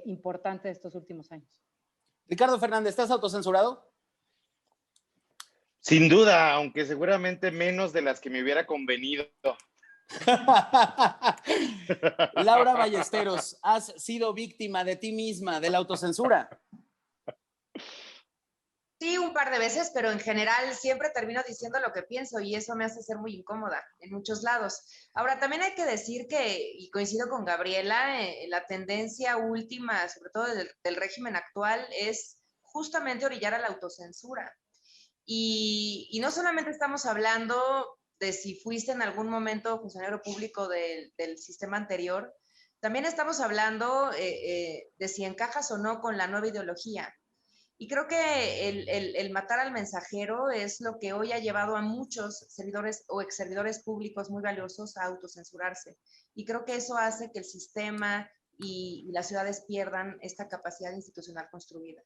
importante de estos últimos años. Ricardo Fernández, ¿estás autocensurado? Sin duda, aunque seguramente menos de las que me hubiera convenido. Laura Ballesteros, ¿has sido víctima de ti misma, de la autocensura? Sí, un par de veces, pero en general siempre termino diciendo lo que pienso, y eso me hace ser muy incómoda en muchos lados. Ahora, también hay que decir que, y coincido con Gabriela, la tendencia última, sobre todo del régimen actual, es justamente orillar a la autocensura. Y no solamente estamos hablando de si fuiste en algún momento funcionario público del sistema anterior, también estamos hablando de si encajas o no con la nueva ideología. Y creo que el matar al mensajero es lo que hoy ha llevado a muchos servidores o ex servidores públicos muy valiosos a autocensurarse. Y creo que eso hace que el sistema y las ciudades pierdan esta capacidad institucional construida.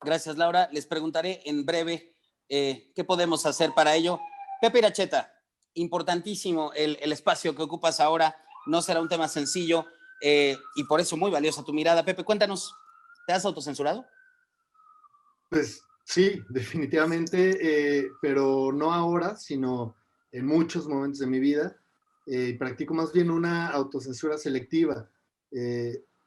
Gracias, Laura. Les preguntaré en breve qué podemos hacer para ello. Pepe Iracheta, importantísimo el espacio que ocupas ahora. No será un tema sencillo y por eso muy valiosa tu mirada. Pepe, cuéntanos, ¿te has autocensurado? Pues sí, definitivamente, pero no ahora, sino en muchos momentos de mi vida. Practico más bien una autocensura selectiva,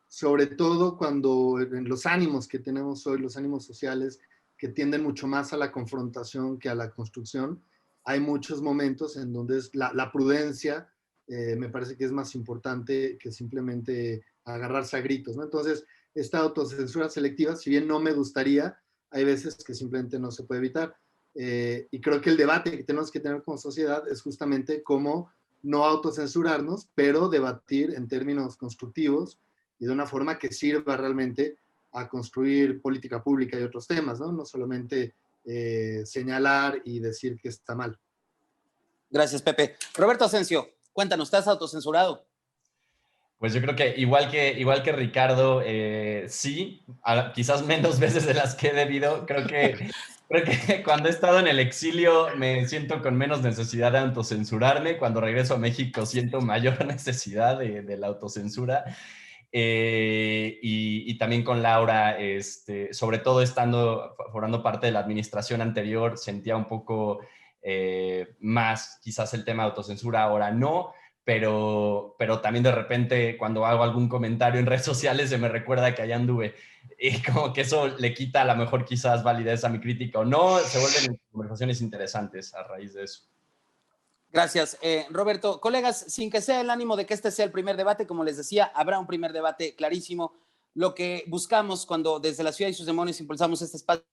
sobre todo cuando en los ánimos que tenemos hoy, los ánimos sociales, que tienden mucho más a la confrontación que a la construcción. Hay muchos momentos en donde la prudencia me parece que es más importante que simplemente agarrarse a gritos, ¿no? Entonces, esta autocensura selectiva, si bien no me gustaría, hay veces que simplemente no se puede evitar. Y creo que el debate que tenemos que tener como sociedad es justamente cómo no autocensurarnos, pero debatir en términos constructivos y de una forma que sirva realmente a construir política pública y otros temas, ¿no? No solamente señalar y decir que está mal. Gracias, Pepe. Roberto Asensio, cuéntanos, ¿estás autocensurado? Pues yo creo que igual que Ricardo, sí, quizás menos veces de las que he debido. Creo que cuando he estado en el exilio me siento con menos necesidad de autocensurarme. Cuando regreso a México siento mayor necesidad de la autocensura. Y también con Laura, sobre todo formando parte de la administración anterior, sentía un poco más quizás el tema de autocensura, ahora no, pero también de repente cuando hago algún comentario en redes sociales se me recuerda que allá anduve, y como que eso le quita a lo mejor quizás validez a mi crítica o no, se vuelven conversaciones interesantes a raíz de eso. Gracias, Roberto. Colegas, sin que sea el ánimo de que este sea el primer debate, como les decía, habrá un primer debate clarísimo. Lo que buscamos cuando desde La Ciudad y sus Demonios impulsamos este espacio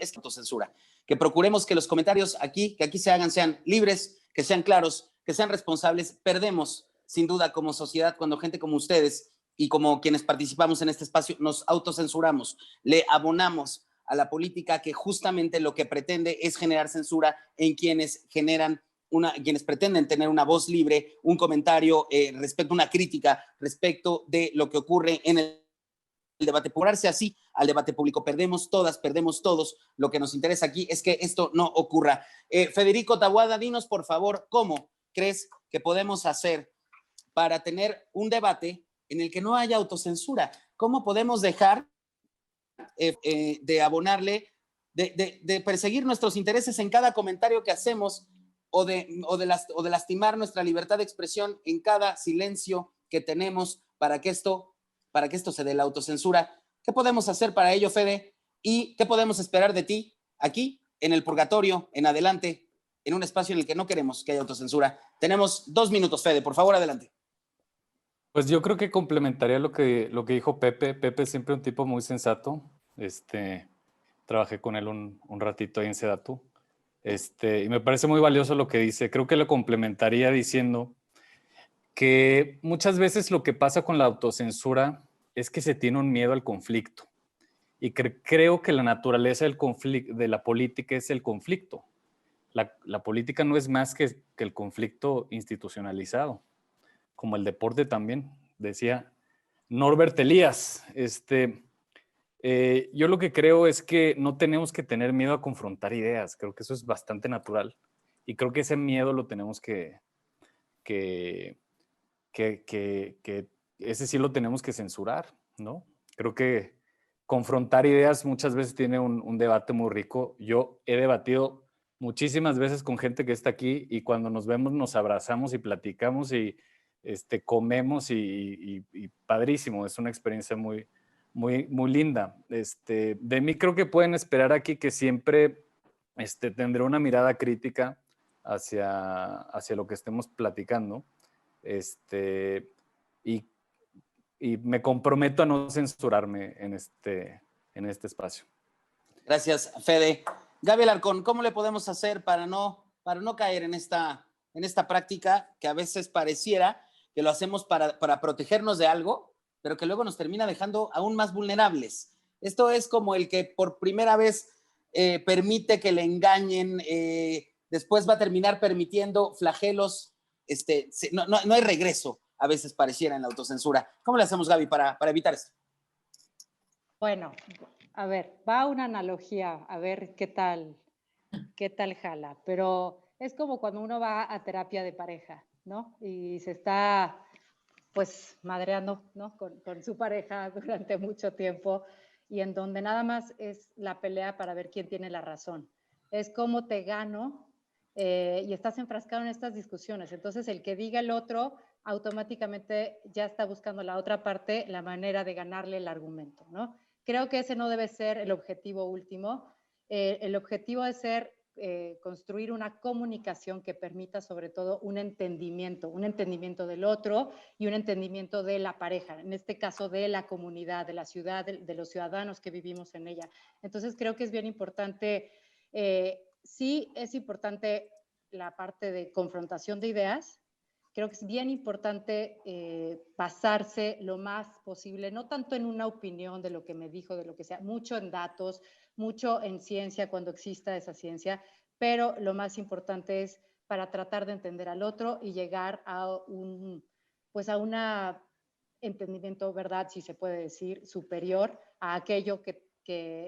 es autocensura, que procuremos que los comentarios que aquí se hagan sean libres, que sean claros, que sean responsables. Perdemos, sin duda, como sociedad, cuando gente como ustedes y como quienes participamos en este espacio nos autocensuramos, le abonamos a la política que justamente lo que pretende es generar censura en quienes quienes pretenden tener una voz libre, un comentario respecto a una crítica, respecto de lo que ocurre en el debate. Por darse así al debate público, perdemos todas, perdemos todos. Lo que nos interesa aquí es que esto no ocurra. Federico Taboada, dinos por favor, ¿cómo crees que podemos hacer para tener un debate en el que no haya autocensura? ¿Cómo podemos dejar de abonarle, de perseguir nuestros intereses en cada comentario que hacemos o de lastimar nuestra libertad de expresión en cada silencio que tenemos para que esto se dé la autocensura? ¿Qué podemos hacer para ello, Fede? ¿Y qué podemos esperar de ti aquí, en el purgatorio, en adelante, en un espacio en el que no queremos que haya autocensura? Tenemos 2 minutos, Fede, por favor, adelante. Pues yo creo que complementaría lo que dijo Pepe. Pepe es siempre un tipo muy sensato. Trabajé con él un ratito ahí en Sedatu. Y me parece muy valioso lo que dice. Creo que lo complementaría diciendo que muchas veces lo que pasa con la autocensura es que se tiene un miedo al conflicto. Y creo que la naturaleza de la política es el conflicto. La política no es más que el conflicto institucionalizado, como el deporte también, decía Norbert Elias. Yo lo que creo es que no tenemos que tener miedo a confrontar ideas. Creo que eso es bastante natural. Y creo que ese miedo lo tenemos que ese sí lo tenemos que censurar, ¿no? Creo que confrontar ideas muchas veces tiene un debate muy rico. Yo he debatido muchísimas veces con gente que está aquí y cuando nos vemos nos abrazamos y platicamos y comemos y padrísimo. Es una experiencia muy, muy, muy linda. De mí creo que pueden esperar aquí que siempre tendré una mirada crítica hacia lo que estemos platicando. Y me comprometo a no censurarme en este espacio. Gracias, Fede. Gaby Alarcón, ¿cómo le podemos hacer para no caer en esta práctica que a veces pareciera que lo hacemos para protegernos de algo, pero que luego nos termina dejando aún más vulnerables? Esto es como el que por primera vez permite que le engañen, después va a terminar permitiendo flagelos. No hay regreso, a veces pareciera, en la autocensura. ¿Cómo le hacemos, Gaby, para evitar esto? Bueno, a ver, va una analogía, a ver qué tal jala, pero es como cuando uno va a terapia de pareja, ¿no? Y se está, pues, madreando, ¿no? Con su pareja durante mucho tiempo y en donde nada más es la pelea para ver quién tiene la razón. Es cómo te gano y estás enfrascado en estas discusiones. Entonces, el que diga el otro automáticamente ya está buscando la otra parte la manera de ganarle el argumento, ¿no? Creo que ese no debe ser el objetivo último. El objetivo es construir una comunicación que permita sobre todo un entendimiento del otro y un entendimiento de la pareja, en este caso de la comunidad, de la ciudad, de los ciudadanos que vivimos en ella. Entonces creo que es bien importante, sí es importante la parte de confrontación de ideas. Creo que es bien importante basarse lo más posible, no tanto en una opinión de lo que me dijo, de lo que sea, mucho en datos, mucho en ciencia cuando exista esa ciencia, pero lo más importante es para tratar de entender al otro y llegar a un entendimiento, verdad, si se puede decir, superior a aquello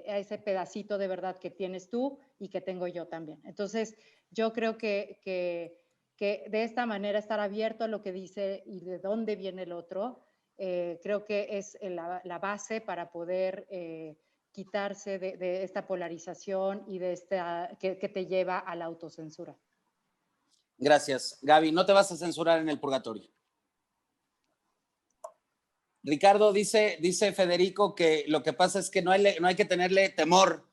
a ese pedacito de verdad que tienes tú y que tengo yo también. Entonces, yo creo que de esta manera estar abierto a lo que dice y de dónde viene el otro, creo que es la base para poder quitarse de esta polarización y de que te lleva a la autocensura. Gracias, Gaby. No te vas a censurar en el purgatorio. Ricardo, dice Federico que lo que pasa es que no hay que tenerle temor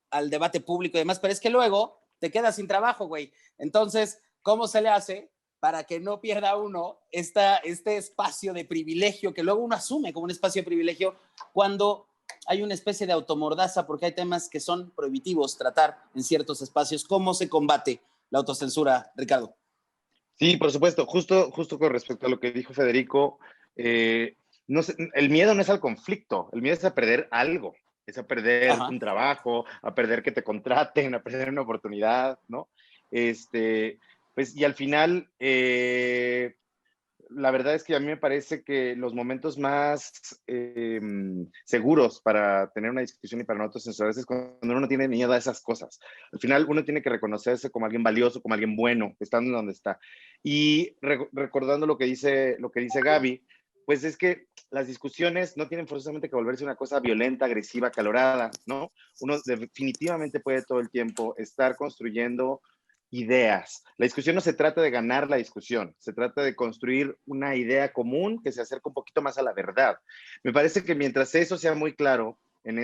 al debate público y demás, pero es que luego te quedas sin trabajo, güey. Entonces, ¿cómo se le hace para que no pierda uno este espacio de privilegio que luego uno asume como un espacio de privilegio cuando hay una especie de automordaza porque hay temas que son prohibitivos tratar en ciertos espacios. ¿Cómo se combate la autocensura, Ricardo? Sí, por supuesto. Justo con respecto a lo que dijo Federico, no sé, el miedo no es al conflicto, el miedo es a perder algo, es a perder un trabajo, a perder que te contraten, a perder una oportunidad, ¿no? Pues, y al final, la verdad es que a mí me parece que los momentos más seguros para tener una discusión y para no autocensurarse es cuando uno no tiene miedo a esas cosas. Al final uno tiene que reconocerse como alguien valioso, como alguien bueno, estando en donde está. Y recordando lo que dice Gaby, pues es que las discusiones no tienen forzosamente que volverse una cosa violenta, agresiva, acalorada, ¿no? Uno definitivamente puede todo el tiempo estar construyendo ideas. La discusión no se trata de ganar la discusión, se trata de construir una idea común que se acerque un poquito más a la verdad. Me parece que mientras eso sea muy claro en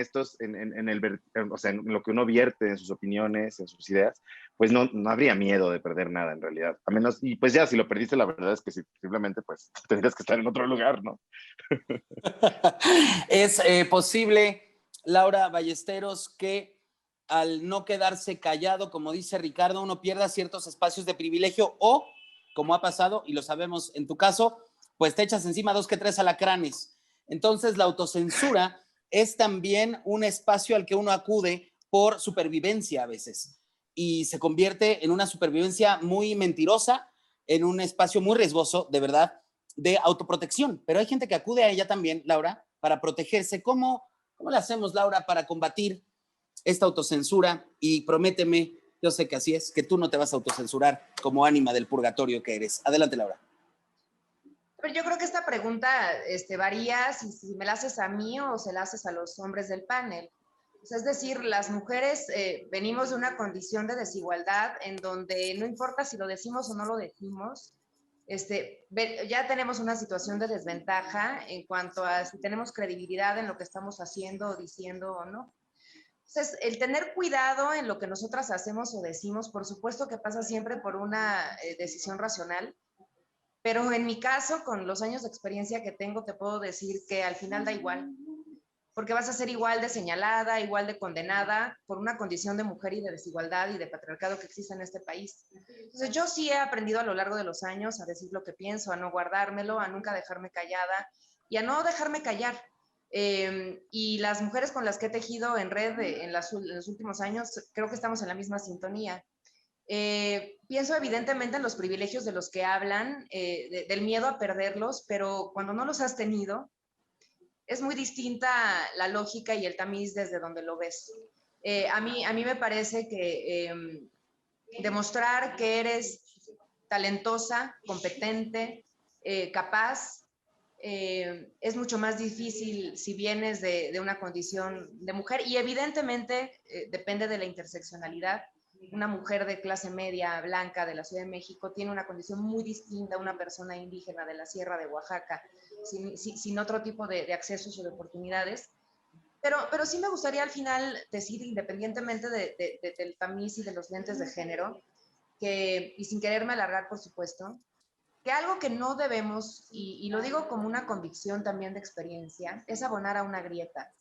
lo que uno vierte, en sus opiniones, en sus ideas, pues no habría miedo de perder nada en realidad. A menos, y pues ya, si lo perdiste, la verdad es que simplemente pues tendrías que estar en otro lugar, ¿no? Es posible, Laura Ballesteros, que al no quedarse callado, como dice Ricardo, uno pierda ciertos espacios de privilegio o, como ha pasado, y lo sabemos en tu caso, pues te echas encima 2 que 3 alacranes. Entonces, la autocensura es también un espacio al que uno acude por supervivencia a veces y se convierte en una supervivencia muy mentirosa, en un espacio muy riesgoso, de verdad, de autoprotección. Pero hay gente que acude a ella también, Laura, para protegerse. ¿Cómo le hacemos, Laura, para combatir esta autocensura? Y prométeme, yo sé que así es, que tú no te vas a autocensurar como ánima del purgatorio que eres. Adelante, Laura. Pero yo creo que esta pregunta varía si me la haces a mí o se la haces a los hombres del panel. O sea, es decir, las mujeres venimos de una condición de desigualdad en donde no importa si lo decimos o no lo decimos, ya tenemos una situación de desventaja en cuanto a si tenemos credibilidad en lo que estamos haciendo o diciendo o no. Entonces, el tener cuidado en lo que nosotras hacemos o decimos, por supuesto que pasa siempre por una decisión racional, pero en mi caso, con los años de experiencia que tengo, te puedo decir que al final da igual, porque vas a ser igual de señalada, igual de condenada por una condición de mujer y de desigualdad y de patriarcado que existe en este país. Entonces, yo sí he aprendido a lo largo de los años a decir lo que pienso, a no guardármelo, a nunca dejarme callada y a no dejarme callar. Y las mujeres con las que he tejido en red en los últimos años, creo que estamos en la misma sintonía. Pienso evidentemente en los privilegios de los que hablan, del miedo a perderlos, pero cuando no los has tenido, es muy distinta la lógica y el tamiz desde donde lo ves. A mí me parece que demostrar que eres talentosa, competente, capaz, es mucho más difícil si vienes de una condición de mujer y evidentemente depende de la interseccionalidad. Una mujer de clase media, blanca, de la Ciudad de México, tiene una condición muy distinta a una persona indígena de la Sierra de Oaxaca, sin otro tipo de accesos o de oportunidades. Pero sí me gustaría al final decir, independientemente del tamiz y de los lentes de género, y sin quererme alargar, por supuesto, que algo que no debemos, y lo digo como una convicción también de experiencia, es abonar a una grieta.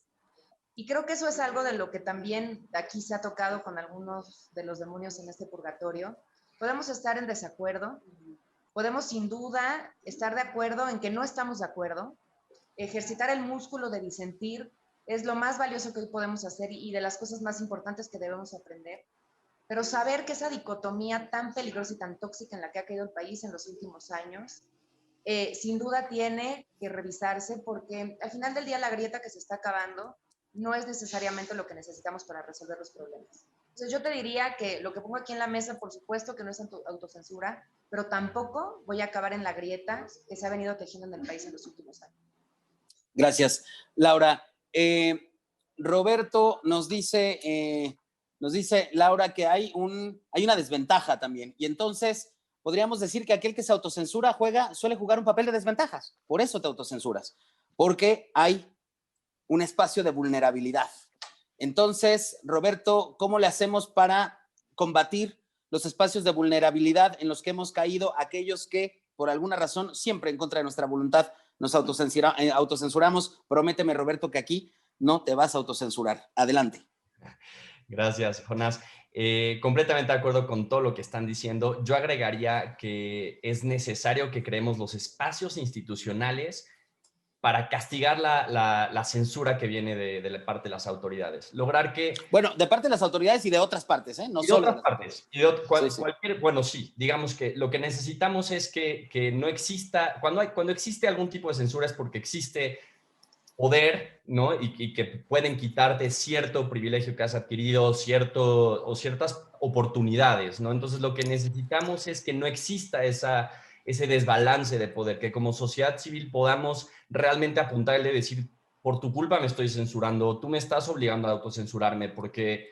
Y creo que eso es algo de lo que también aquí se ha tocado con algunos de los demonios en este purgatorio. Podemos estar en desacuerdo, podemos sin duda estar de acuerdo en que no estamos de acuerdo. Ejercitar el músculo de disentir es lo más valioso que hoy podemos hacer y de las cosas más importantes que debemos aprender. Pero saber que esa dicotomía tan peligrosa y tan tóxica en la que ha caído el país en los últimos años, sin duda tiene que revisarse porque al final del día la grieta que se está acabando no es necesariamente lo que necesitamos para resolver los problemas. Entonces yo te diría que lo que pongo aquí en la mesa, por supuesto que no es autocensura, pero tampoco voy a acabar en la grieta que se ha venido tejiendo en el país en los últimos años. Gracias, Laura. Roberto nos dice Laura que hay una desventaja también y entonces podríamos decir que aquel que se autocensura suele jugar un papel de desventajas. Por eso te autocensuras, porque hay un espacio de vulnerabilidad. Entonces, Roberto, ¿cómo le hacemos para combatir los espacios de vulnerabilidad en los que hemos caído aquellos que, por alguna razón, siempre en contra de nuestra voluntad, nos autocensuramos? Prométeme, Roberto, que aquí no te vas a autocensurar. Adelante. Gracias, Jonás. Completamente de acuerdo con todo lo que están diciendo. Yo agregaría que es necesario que creemos los espacios institucionales para castigar la censura que viene de la parte de las autoridades. Lograr que... Bueno, de parte de las autoridades y de otras partes, ¿eh? No y de solo otras partes. Y de Sí, sí. cualquier... Bueno, sí, digamos que lo que necesitamos es que no exista... Cuando existe algún tipo de censura es porque existe poder, ¿no? Y que pueden quitarte cierto privilegio que has adquirido, o ciertas oportunidades, ¿no? Entonces, lo que necesitamos es que no exista ese desbalance de poder, que como sociedad civil podamos realmente apuntarle y decir, por tu culpa me estoy censurando, tú me estás obligando a autocensurarme, porque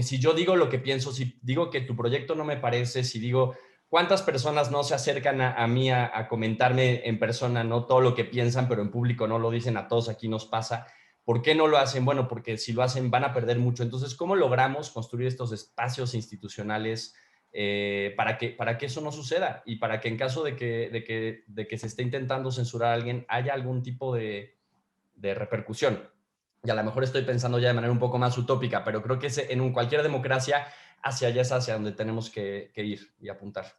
si yo digo lo que pienso, si digo que tu proyecto no me parece, si digo cuántas personas no se acercan a mí a comentarme en persona, no todo lo que piensan, pero en público no lo dicen, a todos aquí nos pasa. ¿Por qué no lo hacen? Bueno, porque si lo hacen van a perder mucho. Entonces, ¿cómo logramos construir estos espacios institucionales para que eso no suceda y para que en caso de que se esté intentando censurar a alguien haya algún tipo de repercusión? Y a lo mejor estoy pensando ya de manera un poco más utópica, pero creo que en cualquier democracia hacia allá es hacia donde tenemos que ir y apuntar.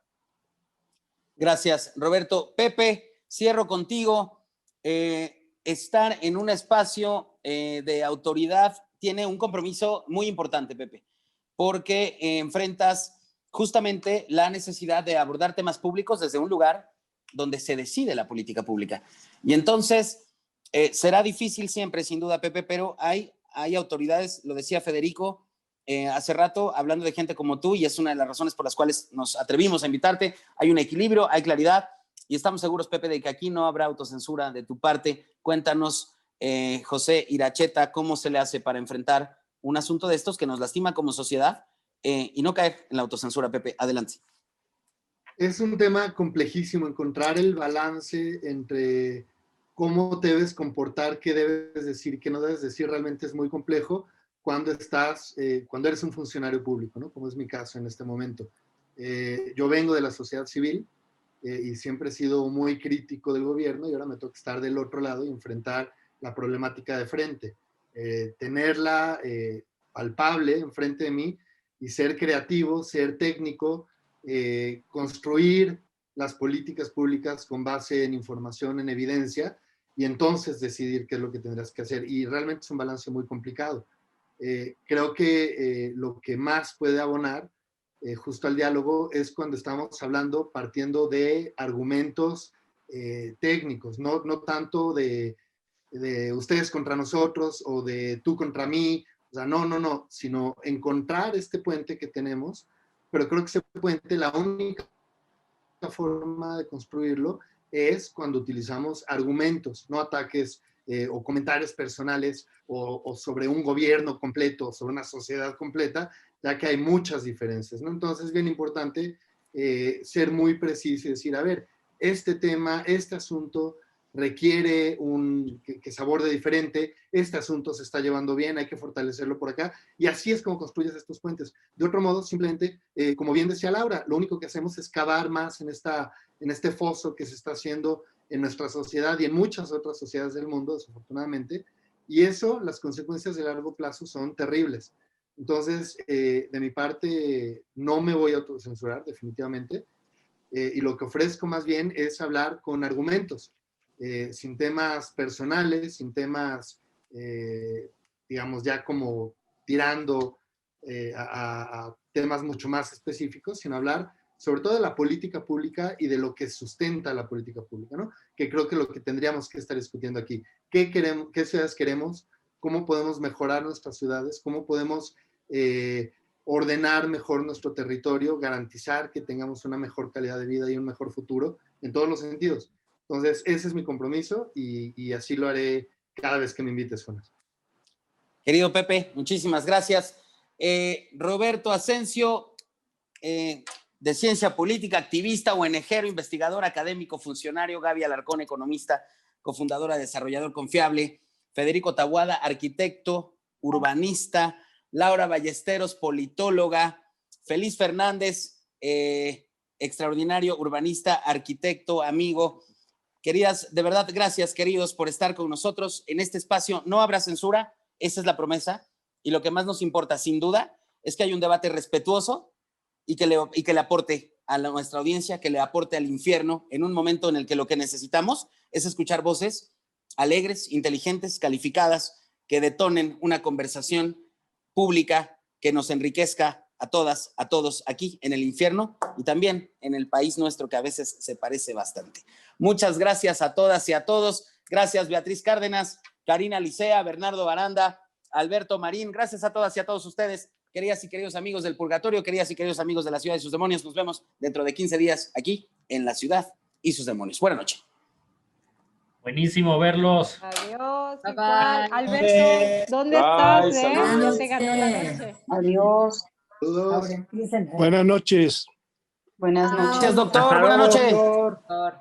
Gracias, Roberto. Pepe, cierro contigo. Estar en un espacio de autoridad tiene un compromiso muy importante, Pepe, porque enfrentas justamente la necesidad de abordar temas públicos desde un lugar donde se decide la política pública. Y entonces será difícil siempre, sin duda, Pepe, pero hay autoridades, lo decía Federico hace rato, hablando de gente como tú, y es una de las razones por las cuales nos atrevimos a invitarte. Hay un equilibrio, hay claridad, y estamos seguros, Pepe, de que aquí no habrá autocensura de tu parte. Cuéntanos, José Iracheta, cómo se le hace para enfrentar un asunto de estos que nos lastima como sociedad y no caer en la autocensura, Pepe. Adelante. Es un tema complejísimo encontrar el balance entre cómo te debes comportar, qué debes decir, qué no debes decir. Realmente es muy complejo cuando eres un funcionario público, ¿no? Como es mi caso en este momento. Yo vengo de la sociedad civil y siempre he sido muy crítico del gobierno y ahora me toca estar del otro lado y enfrentar la problemática de frente. Tenerla palpable enfrente de mí y ser creativo, ser técnico, construir las políticas públicas con base en información, en evidencia, y entonces decidir qué es lo que tendrás que hacer. Y realmente es un balance muy complicado. Creo que lo que más puede abonar justo al diálogo es cuando estamos hablando partiendo de argumentos técnicos, no tanto de ustedes contra nosotros o de tú contra mí, o sea, no, sino encontrar este puente que tenemos, pero creo que ese puente, la única forma de construirlo es cuando utilizamos argumentos, no ataques o comentarios personales o sobre un gobierno completo, sobre una sociedad completa, ya que hay muchas diferencias, ¿no? Entonces es bien importante ser muy preciso y decir, a ver, este tema, este asunto requiere que se aborde diferente, este asunto se está llevando bien, hay que fortalecerlo por acá, y así es como construyes estos puentes. De otro modo, simplemente, como bien decía Laura, lo único que hacemos es cavar más en este foso que se está haciendo en nuestra sociedad y en muchas otras sociedades del mundo, desafortunadamente, y eso, las consecuencias de largo plazo son terribles. Entonces, de mi parte, no me voy a autocensurar, definitivamente, y lo que ofrezco más bien es hablar con argumentos, sin temas personales, sin temas, digamos, ya como tirando a temas mucho más específicos, sino hablar sobre todo de la política pública y de lo que sustenta la política pública, ¿no? Que creo que lo que tendríamos que estar discutiendo aquí. ¿Qué queremos? ¿Qué ciudades queremos? ¿Cómo podemos mejorar nuestras ciudades? ¿Cómo podemos ordenar mejor nuestro territorio? Garantizar que tengamos una mejor calidad de vida y un mejor futuro en todos los sentidos. Entonces, ese es mi compromiso y así lo haré cada vez que me invites, Jonas. Querido Pepe, muchísimas gracias. Roberto Asensio, de Ciencia Política, activista, ONGero, investigador, académico, funcionario. Gaby Alarcón, economista, cofundadora de Desarrollador Confiable. Federico Taboada, arquitecto, urbanista. Laura Ballesteros, politóloga. Feliz Fernández, extraordinario urbanista, arquitecto, amigo. Queridas, de verdad, gracias, queridos, por estar con nosotros en este espacio. No habrá censura, Esa es la promesa. Y lo que más nos importa, sin duda, es que haya un debate respetuoso y que le aporte a nuestra audiencia, que le aporte al infierno en un momento en el que lo que necesitamos es escuchar voces alegres, inteligentes, calificadas, que detonen una conversación pública que nos enriquezca a todas, a todos aquí en el infierno y también en el país nuestro que a veces se parece bastante. Muchas gracias a todas y a todos. Gracias Beatriz Cárdenas, Karina Licea, Bernardo Baranda, Alberto Marín. Gracias a todas y a todos ustedes, queridas y queridos amigos del Purgatorio, queridas y queridos amigos de la Ciudad y sus Demonios. Nos vemos dentro de 15 días aquí en La Ciudad y sus Demonios. Buenas noches. Buenísimo verlos. Adiós. Bye, igual. bye. Alberto, ¿dónde Bye, estás? saludos. Te ganó la noche. Adiós. Saludos. Buenas noches. Buenas noches, doctor. Hasta Buenas luego, noches. doctor.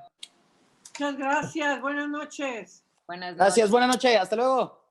Muchas gracias. Buenas noches. Buenas noches. Gracias, buenas noches. Hasta luego.